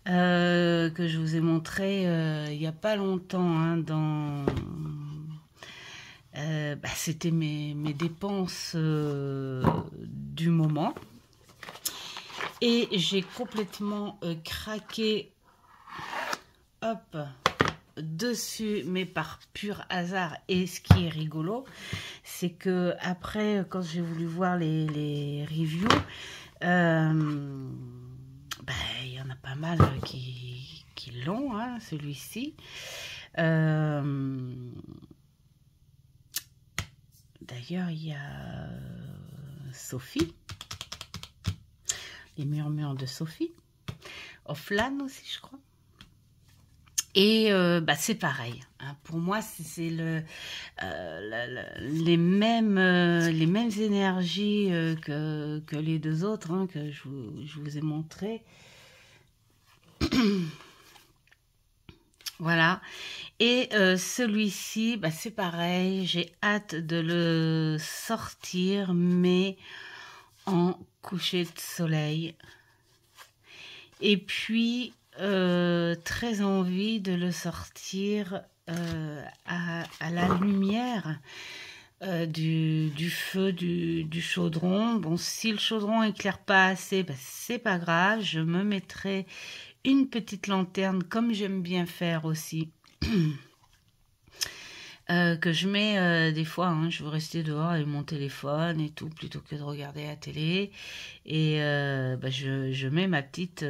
Que je vous ai montré il n'y a pas longtemps hein, dans c'était mes dépenses du moment et j'ai complètement craqué hop dessus mais par pur hasard. Et ce qui est rigolo c'est que après quand j'ai voulu voir les reviews il y en a pas mal qui l'ont, hein, celui-ci. D'ailleurs, il y a Sophie, les murmures de Sophie, Offline aussi, je crois. Et c'est pareil. Hein, pour moi, c'est les mêmes énergies que les deux autres hein, que je vous ai montré. Voilà. Et celui-ci, c'est pareil. J'ai hâte de le sortir, mais en coucher de soleil. Et puis, très envie de le sortir à la lumière du feu du chaudron. Bon, si le chaudron éclaire pas assez, c'est pas grave. Je me mettrai une petite lanterne, comme j'aime bien faire aussi. Que je mets des fois, hein, je veux rester dehors avec mon téléphone et tout, plutôt que de regarder la télé. Et je mets ma petite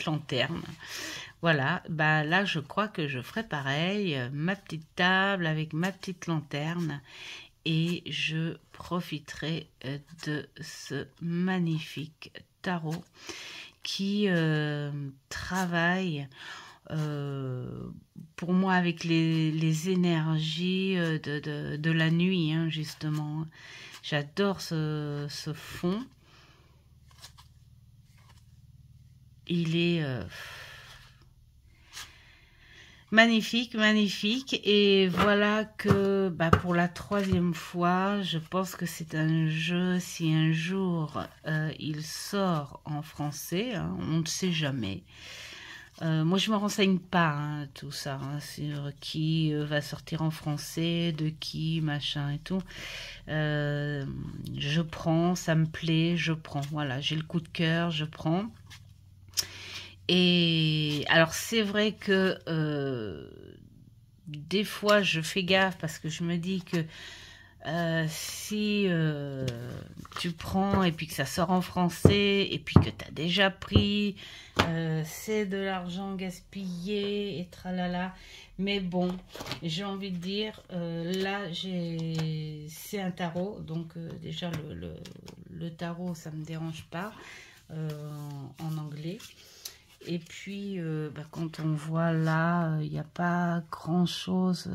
lanterne. Voilà, là je crois que je ferai pareil, ma petite table avec ma petite lanterne. Et je profiterai de ce magnifique tarot qui travaille pour moi avec les énergies de la nuit, hein, justement. J'adore ce fond. Il est magnifique, magnifique. Et voilà que pour la 3e fois, je pense que c'est un jeu, si un jour il sort en français, hein, on ne sait jamais. Moi, je me renseigne pas, hein, tout ça, hein, sur qui va sortir en français, de qui, machin et tout. Je prends, ça me plaît, je prends. Voilà, j'ai le coup de cœur, je prends. Et alors, c'est vrai que des fois, je fais gaffe parce que je me dis que si tu prends et puis que ça sort en français et puis que tu as déjà pris, c'est de l'argent gaspillé et tralala. Mais bon, j'ai envie de dire, là c'est un tarot, donc déjà le tarot ça me dérange pas en anglais. Et puis quand on voit là, il n'y a pas grand chose.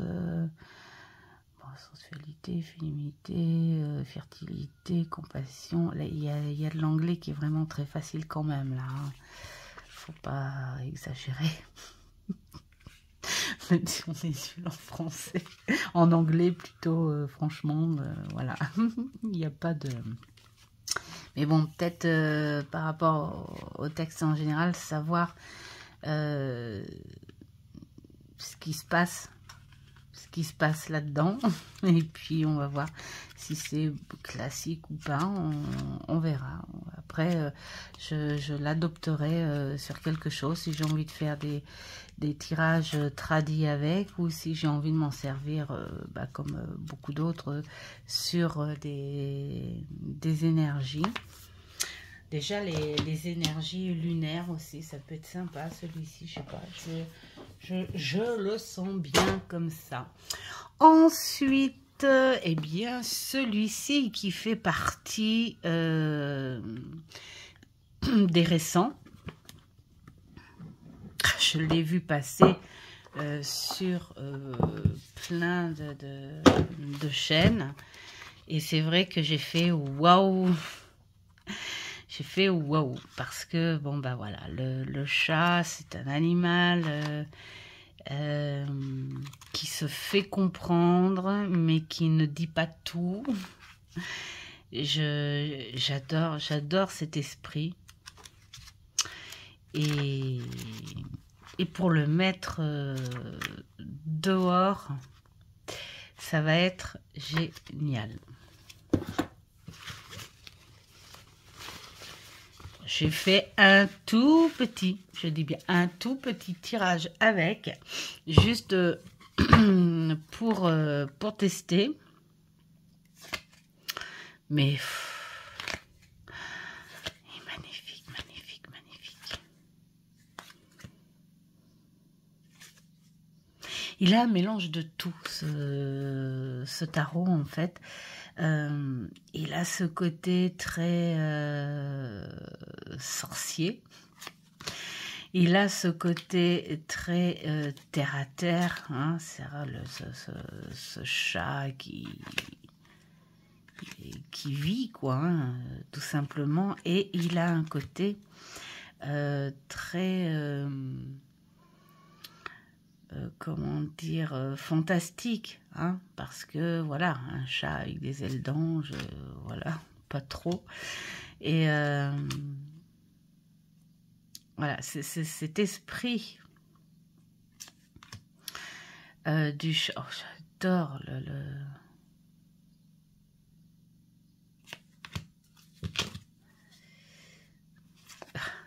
Sensualité, féminité, fertilité, compassion. Là, il y a de l'anglais qui est vraiment très facile quand même, là. Hein. Faut pas exagérer. même si on est nul en français. En anglais plutôt, franchement, voilà. Il n'y a pas de... Mais bon, peut-être par rapport au texte en général, savoir ce qui se passe là-dedans. Et puis, on va voir si c'est classique ou pas. On verra. Après, je l'adopterai sur quelque chose. Si j'ai envie de faire des tirages tradis avec, ou si j'ai envie de m'en servir, comme beaucoup d'autres, sur des énergies. Déjà, les énergies lunaires aussi, ça peut être sympa. Celui-ci, je sais pas, je le sens bien comme ça. Ensuite, eh bien, celui-ci qui fait partie des récents. Je l'ai vu passer sur plein de chaînes. Et c'est vrai que j'ai fait waouh! J'ai fait waouh, parce que, bon, bah voilà, le chat, c'est un animal qui se fait comprendre, mais qui ne dit pas tout. J'adore cet esprit. Et pour le mettre dehors, ça va être génial. J'ai fait un tout petit, je dis bien un tout petit tirage avec, juste pour tester. Mais magnifique, magnifique, magnifique. Il a un mélange de tout, ce tarot, en fait. Il a ce côté très sorcier. Il a ce côté très terre à terre. Hein, c'est ce chat qui vit, quoi, hein, tout simplement. Et il a un côté très... comment dire, fantastique, hein, parce que voilà, un chat avec des ailes d'ange, voilà, pas trop. Et voilà, c'est cet esprit du chat. Oh, j'adore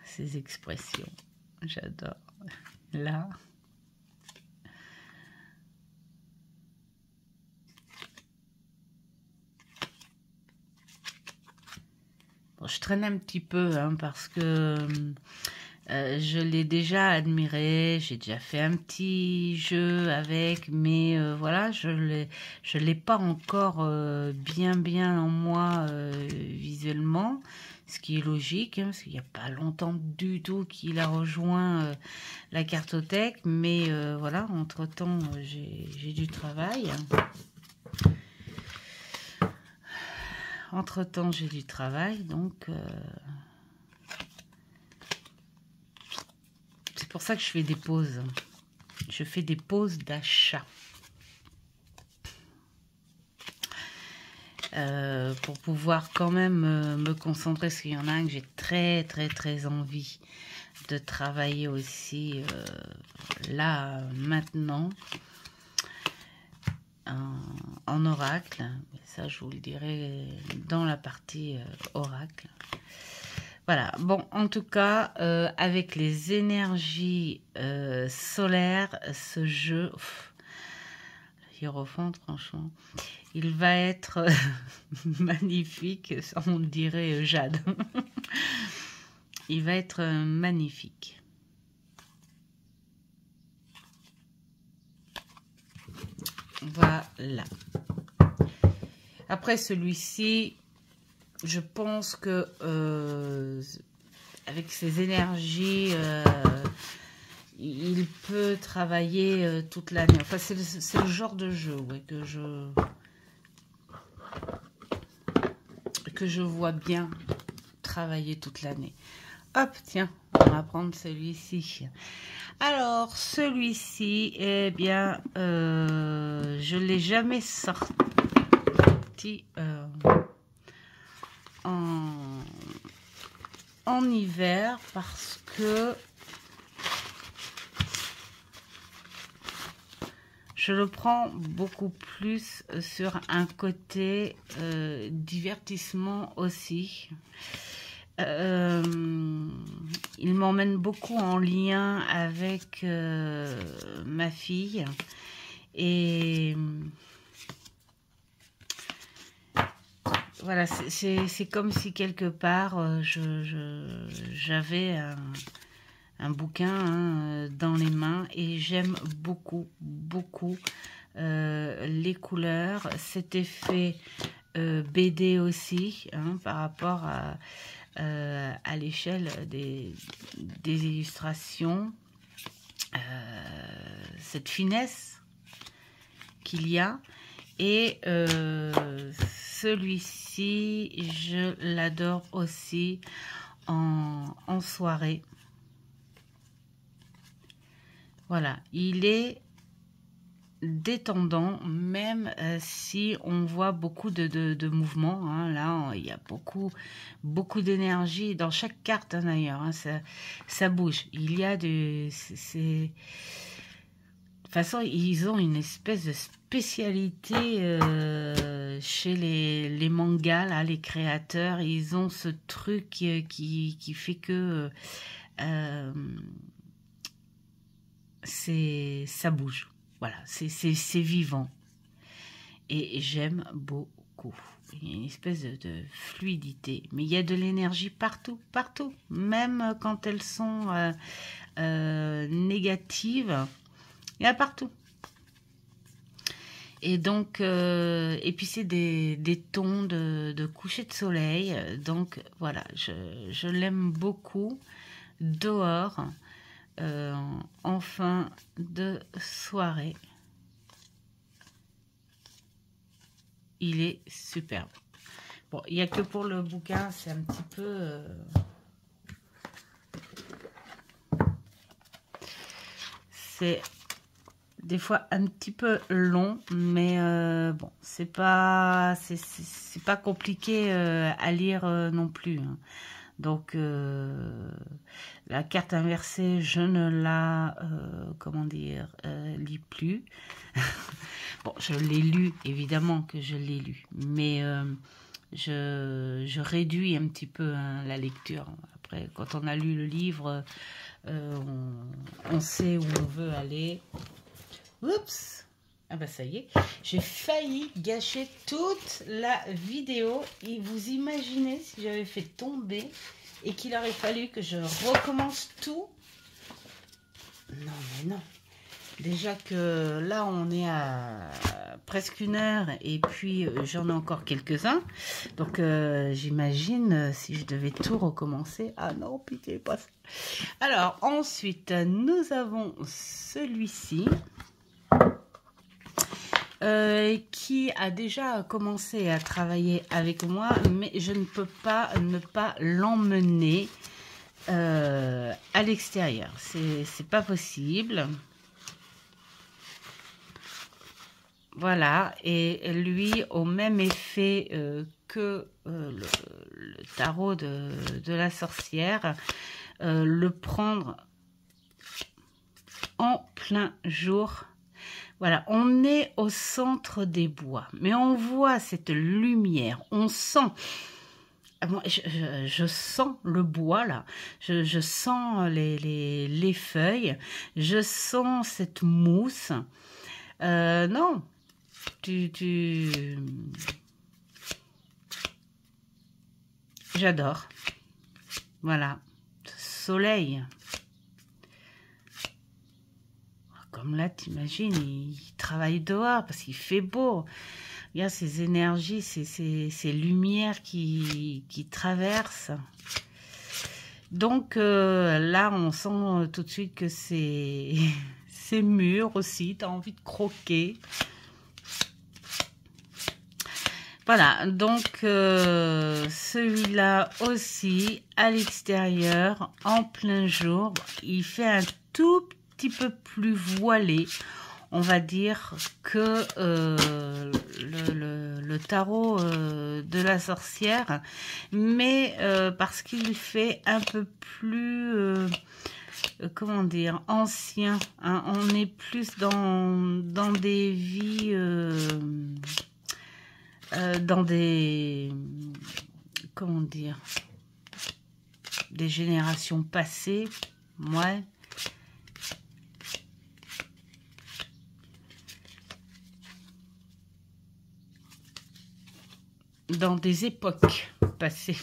ces expressions, j'adore. Là. Je traîne un petit peu, hein, parce que je l'ai déjà admiré, j'ai déjà fait un petit jeu avec, mais voilà, je l'ai pas encore bien en moi visuellement, ce qui est logique, hein, parce qu'il n'y a pas longtemps du tout qu'il a rejoint la cartothèque, mais voilà, entre-temps, j'ai du travail. Entre-temps, j'ai du travail, donc c'est pour ça que je fais des pauses. Je fais des pauses d'achat. Pour pouvoir quand même me concentrer, parce qu'il y en a un que j'ai très envie de travailler aussi là, maintenant. En oracle, mais ça je vous le dirai dans la partie oracle. Voilà, bon, en tout cas, avec les énergies solaires, ce jeu, Hiérophante, franchement, il va être magnifique, on dirait Jade. Il va être magnifique. Voilà. Après celui-ci, je pense que avec ses énergies, il peut travailler toute l'année. Enfin, c'est le genre de jeu, ouais, que je vois bien travailler toute l'année. Hop, tiens, on va prendre celui-ci. Alors, celui-ci, eh bien, je l'ai jamais sorti en hiver parce que je le prends beaucoup plus sur un côté divertissement aussi. Il m'emmène beaucoup en lien avec ma fille et voilà, c'est comme si quelque part j'avais un bouquin dans les mains et j'aime beaucoup les couleurs, cet effet BD aussi par rapport à l'échelle des illustrations, cette finesse qu'il y a. Et celui-ci, je l'adore aussi en soirée. Voilà, il est détendant, même si on voit beaucoup de mouvements. Là, il y a beaucoup d'énergie dans chaque carte d'ailleurs. Ça bouge. Il y a de toute façon, ils ont une espèce de spécialité chez les mangas, là, les créateurs. Ils ont ce truc qui fait que ça bouge. Voilà, c'est vivant. Et j'aime beaucoup. Il y a une espèce de fluidité. Mais il y a de l'énergie partout. Même quand elles sont négatives. Il y a partout. Et donc, et puis c'est des tons de coucher de soleil. Donc voilà, je l'aime beaucoup. Dehors. En fin de soirée, il est superbe. Bon, il n'y a que pour le bouquin, c'est un petit peu c'est des fois un petit peu long, mais bon, c'est pas compliqué à lire non plus. Donc, la carte inversée, je ne la, comment dire, lis plus. Bon, je l'ai lu, évidemment que je l'ai lu, mais je réduis un petit peu la lecture. Après, quand on a lu le livre, on sait où on veut aller. Oups! Ah bah ça y est, j'ai failli gâcher toute la vidéo. Et vous imaginez si j'avais fait tomber et qu'il aurait fallu que je recommence tout? Non mais non. Déjà que là on est à presque 1 heure et puis j'en ai encore quelques-uns. Donc j'imagine si je devais tout recommencer. Ah non, pitié, pas ça. Alors ensuite nous avons celui-ci. Qui a déjà commencé à travailler avec moi, mais je ne peux pas ne pas l'emmener à l'extérieur. C'est pas possible. Voilà, et lui, au même effet que le tarot de la sorcière, le prendre en plein jour. Voilà, on est au centre des bois, mais on voit cette lumière, on sent, moi, je sens le bois là, je sens les feuilles, je sens cette mousse. Non, j'adore. Voilà, soleil. Comme là, t'imagines, il travaille dehors parce qu'il fait beau. Il y a ces énergies, ces lumières qui traversent. Donc là, on sent tout de suite que c'est mûr aussi. Tu as envie de croquer. Voilà, donc celui-là aussi, à l'extérieur, en plein jour, il fait un tout petit peu plus voilé, on va dire, que le tarot de la sorcière, mais parce qu'il fait un peu plus, comment dire, ancien, hein, on est plus dans des vies... dans des, comment dire, des générations passées, ouais. Dans des époques passées.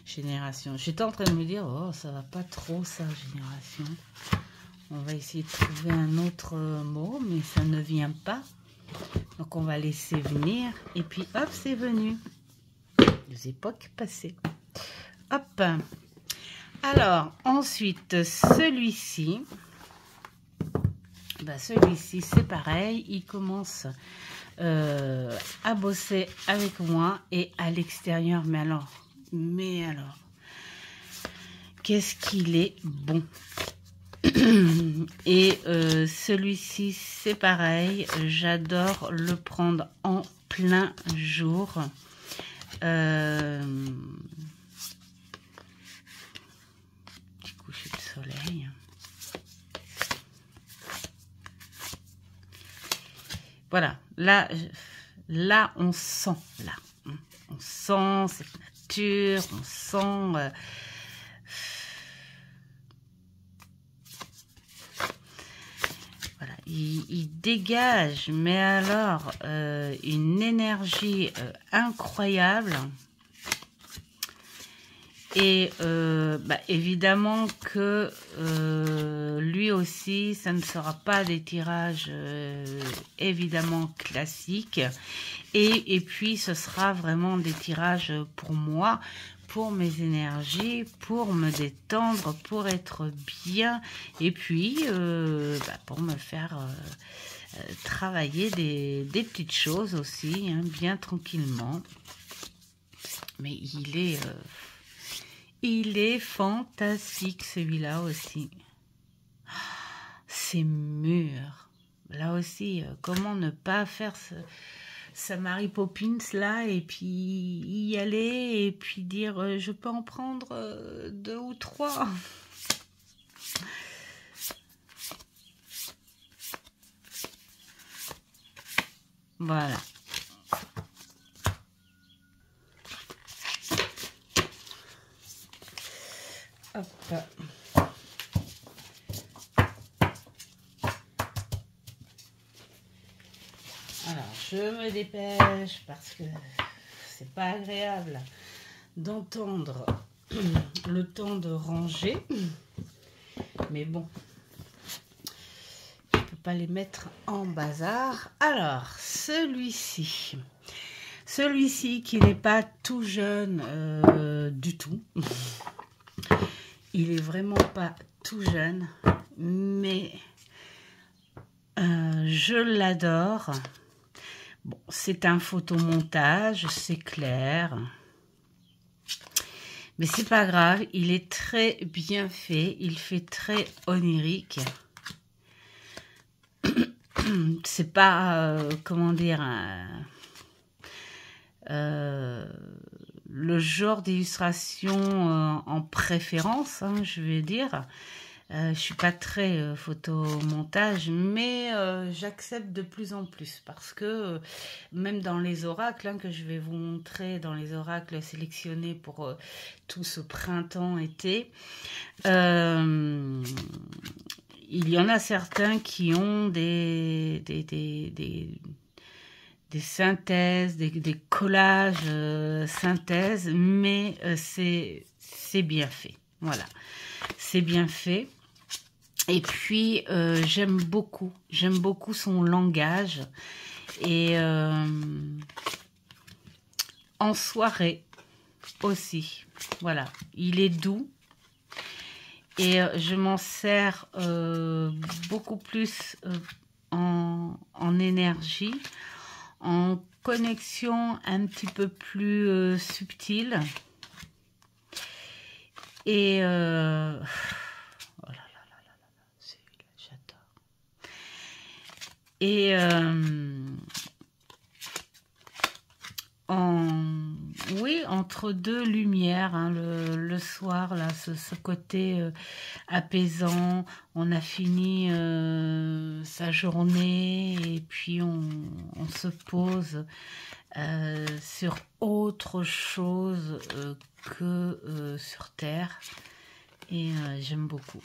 Génération. J'étais en train de me dire, oh, ça va pas trop, ça, génération. On va essayer de trouver un autre mot, mais ça ne vient pas. Donc, on va laisser venir. Et puis, hop, c'est venu. Des époques passées. Hop. Alors, ensuite, celui-ci. Ben, celui-ci, c'est pareil. Il commence à bosser avec moi et à l'extérieur. Mais alors, qu'est-ce qu'il est bon. Et celui-ci, c'est pareil. J'adore le prendre en plein jour. Petit coucher de soleil. Voilà, là on sent, on sent cette nature, on sent voilà, il dégage, mais alors une énergie incroyable. Et évidemment que lui aussi, ça ne sera pas des tirages évidemment classiques. Et puis, ce sera vraiment des tirages pour moi, pour mes énergies, pour me détendre, pour être bien. Et puis, pour me faire travailler des petites choses aussi, hein, bien tranquillement. Mais il est fantastique, celui-là aussi. C'est mûr. Là aussi, comment ne pas faire sa Mary Poppins là, et puis y aller, et puis dire, je peux en prendre 2 ou 3. Voilà. Hop. Alors, je me dépêche parce que c'est pas agréable d'entendre le temps de ranger. Mais bon, je peux pas les mettre en bazar. Alors, celui-ci qui n'est pas tout jeune du tout. Il est vraiment pas tout jeune, mais je l'adore. Bon, c'est un photomontage, c'est clair. Mais c'est pas grave, il est très bien fait, il fait très onirique. C'est pas, comment dire, le genre d'illustration en préférence, hein, je vais dire. Je suis pas très photomontage, mais j'accepte de plus en plus parce que même dans les oracles, hein, que je vais vous montrer, dans les oracles sélectionnés pour tout ce printemps-été, il y en a certains qui ont des synthèses, des collages synthèses, mais c'est bien fait. Voilà, c'est bien fait. Et puis, j'aime beaucoup son langage. Et en soirée aussi. Voilà, il est doux. Et je m'en sers beaucoup plus en énergie, en connexion un petit peu plus subtile. Et oh là là là là là, celui-là, j'adore. Et oui, entre deux lumières, hein, le soir, là, ce côté apaisant. On a fini sa journée et puis on se pose sur autre chose que sur Terre. Et j'aime beaucoup.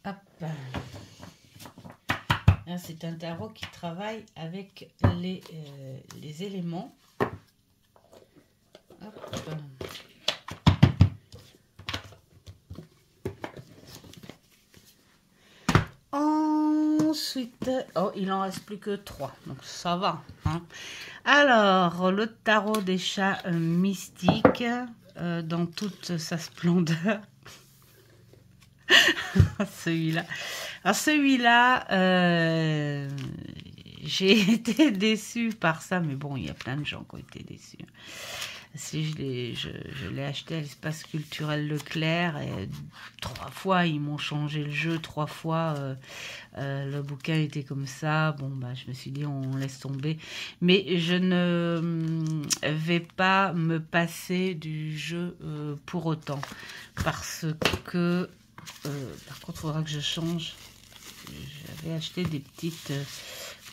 Hop. C'est un tarot qui travaille avec les éléments. Hop. Ensuite, oh, il en reste plus que 3, donc ça va. Hein. Alors, le tarot des chats mystiques dans toute sa splendeur. Celui-là. Alors celui-là, j'ai été déçue par ça, mais bon, il y a plein de gens qui ont été déçus. Si je l'ai acheté à l'espace culturel Leclerc et 3 fois ils m'ont changé le jeu, 3 fois le bouquin était comme ça. Bon bah je me suis dit on laisse tomber, mais je ne vais pas me passer du jeu pour autant parce que par contre il faudra que je change. J'avais acheté des petites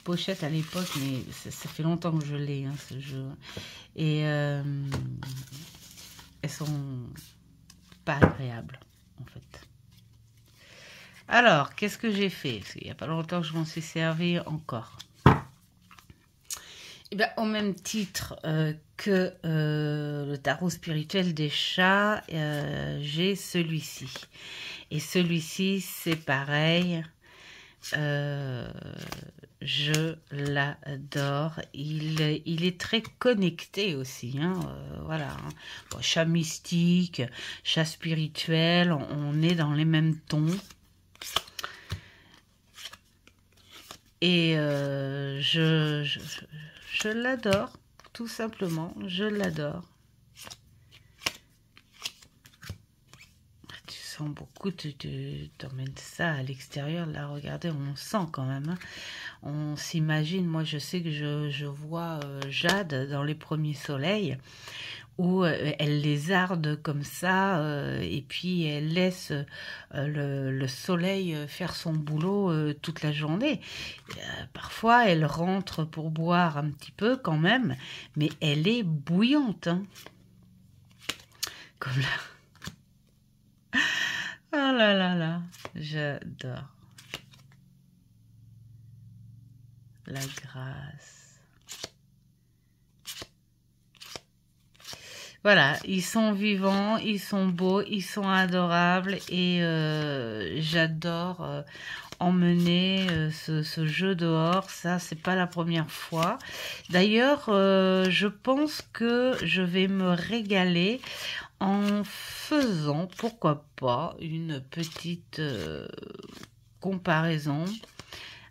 pochettes à l'époque, mais ça fait longtemps que je l'ai, hein, ce jeu. Et elles sont pas agréables, en fait. Alors, qu'est-ce que j'ai fait? Parce qu'il n'y a pas longtemps que je m'en suis servi encore. Et bien, au même titre que le tarot spirituel des chats, j'ai celui-ci. Et celui-ci, c'est pareil. Je l'adore. Il est très connecté aussi. Hein, voilà. Hein. Bon, chat mystique, chat spirituel, on est dans les mêmes tons. Et je l'adore, tout simplement. Je l'adore. Beaucoup, tu t'emmènes ça à l'extérieur, là, regardez, on sent quand même, hein. On s'imagine, moi je sais que je vois Jade dans les premiers soleils, où elle lézarde comme ça, et puis elle laisse le soleil faire son boulot toute la journée. Parfois elle rentre pour boire un petit peu quand même, mais elle est bouillante, hein. Comme là. Oh là là là, j'adore. La grâce. Voilà, ils sont vivants, ils sont beaux, ils sont adorables et j'adore emmener ce jeu dehors. Ça, c'est pas la première fois. D'ailleurs, je pense que je vais me régaler en faisant, pourquoi pas, une petite comparaison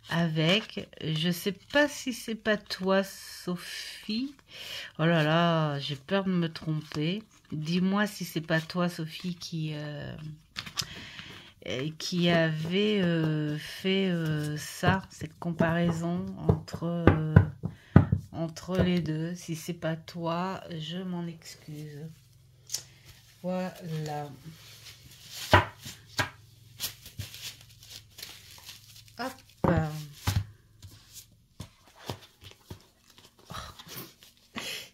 avec, je sais pas si c'est pas toi, Sophie. Oh là là, j'ai peur de me tromper. Dis-moi si c'est pas toi, Sophie, qui avait fait ça, cette comparaison entre les deux. Si c'est pas toi, je m'en excuse. Voilà. Hop.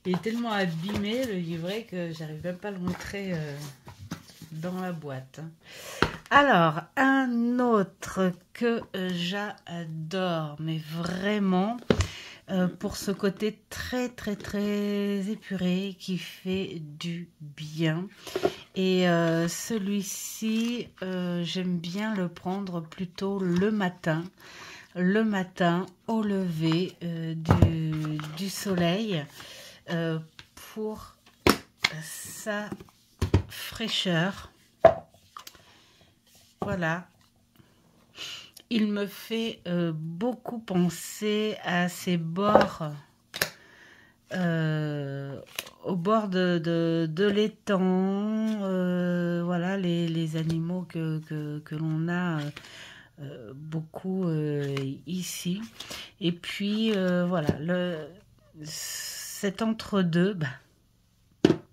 Il est tellement abîmé le livret que j'arrive même pas à le montrer dans la boîte. Alors, un autre que j'adore, mais vraiment, pour ce côté très très très épuré qui fait du bien. Et celui-ci, j'aime bien le prendre plutôt le matin au lever du soleil, pour sa fraîcheur. Voilà. il me fait beaucoup penser à ces bords, au bord de l'étang, voilà, les animaux que l'on a beaucoup ici. Et puis, voilà, cet entre-deux,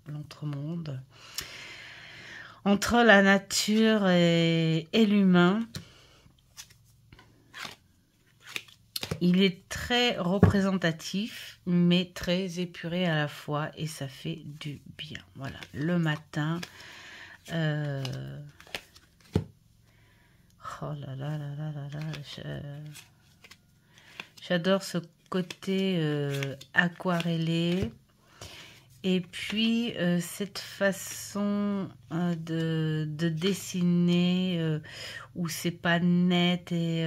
l'entremonde, entre la nature et l'humain. Il est très représentatif, mais très épuré à la fois, et ça fait du bien. Voilà, le matin. Oh là là là là là là. J'adore ce côté aquarellé. Et puis, cette façon de dessiner où c'est pas net et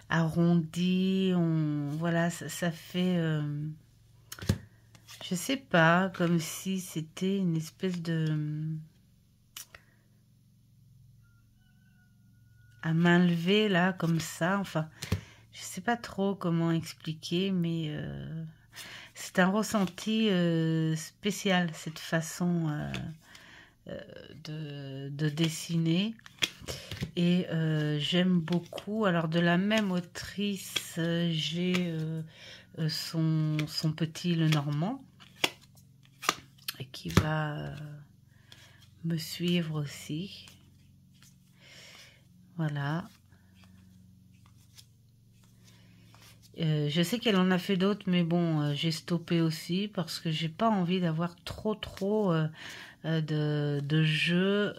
arrondi. Voilà, ça fait, je sais pas, comme si c'était une espèce de... à main levée, là, comme ça. Enfin, je sais pas trop comment expliquer, mais... c'est un ressenti spécial, cette façon de dessiner. Et j'aime beaucoup. Alors, de la même autrice, j'ai son petit Lenormand, qui va me suivre aussi. Voilà. Je sais qu'elle en a fait d'autres, mais bon, j'ai stoppé aussi parce que j'ai pas envie d'avoir trop de jeux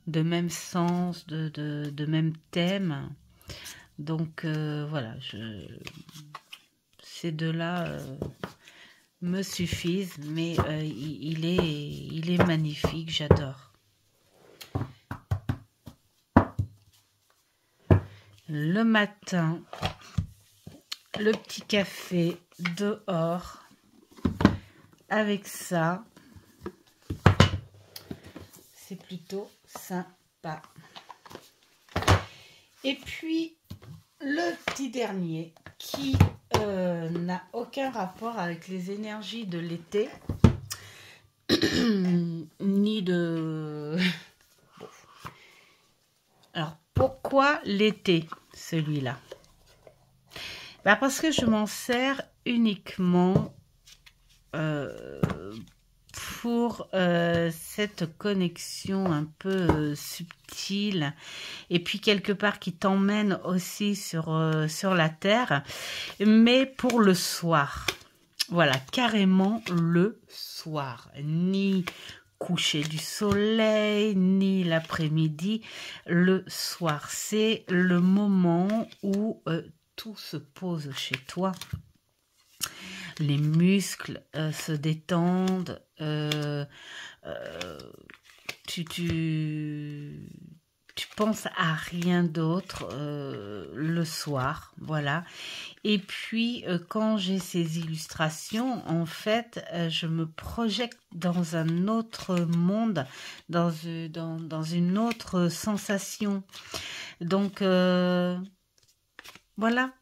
de même sens, de même thème. Donc voilà, ces deux-là me suffisent, mais il est magnifique, j'adore. Le matin, le petit café dehors, avec ça, c'est plutôt sympa. Et puis, le petit dernier, qui n'a aucun rapport avec les énergies de l'été, ni de... Alors, pourquoi l'été, celui-là? Parce que je m'en sers uniquement pour cette connexion un peu subtile, et puis quelque part qui t'emmène aussi sur la terre, mais pour le soir. Voilà, carrément le soir. Ni coucher du soleil, ni l'après-midi, le soir. C'est le moment où tout se pose chez toi. Les muscles se détendent, tu penses à rien d'autre le soir, voilà. Et puis, quand j'ai ces illustrations, en fait, je me projette dans un autre monde, dans une autre sensation. Donc, voilà.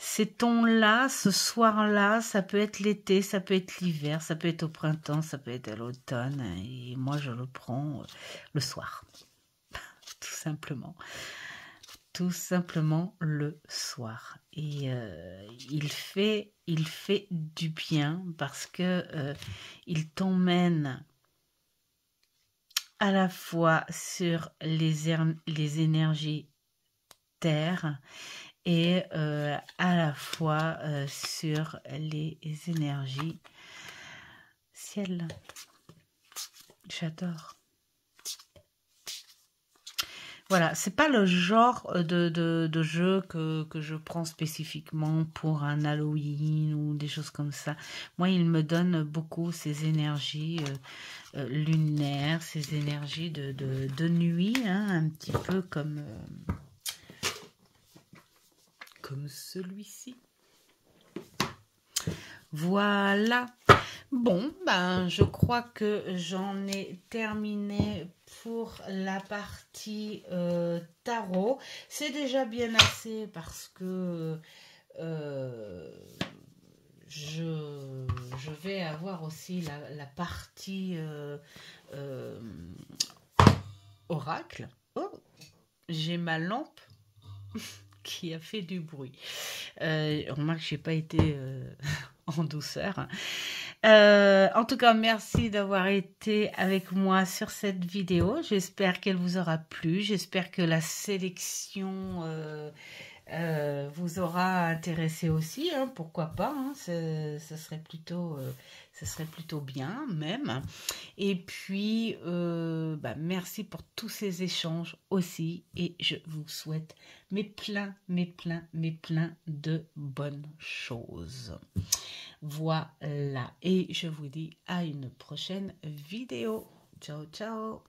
Ces tons-là, ce soir-là, ça peut être l'été, ça peut être l'hiver, ça peut être au printemps, ça peut être à l'automne. Et moi, je le prends le soir, tout simplement. Tout simplement le soir. Et il fait du bien parce que il t'emmène à la fois sur les énergies terre et à la fois sur les énergies ciel. J'adore. Voilà, c'est pas le genre de jeu que je prends spécifiquement pour un Halloween ou des choses comme ça. Moi, il me donne beaucoup ces énergies lunaires, ces énergies de nuit, hein, un petit peu comme celui-ci. Voilà. Bon, ben, je crois que j'en ai terminé pour la partie tarot. C'est déjà bien assez parce que euh, je vais avoir aussi la partie euh, oracle. Oh, j'ai ma lampe qui a fait du bruit. Remarque, je n'ai pas été en douceur. En tout cas, merci d'avoir été avec moi sur cette vidéo. J'espère qu'elle vous aura plu. J'espère que la sélection vous aura intéressé aussi. Hein, pourquoi pas, hein, ce serait plutôt bien même. Et puis, merci pour tous ces échanges aussi. Et je vous souhaite plein de bonnes choses. Voilà. Et je vous dis à une prochaine vidéo. Ciao, ciao.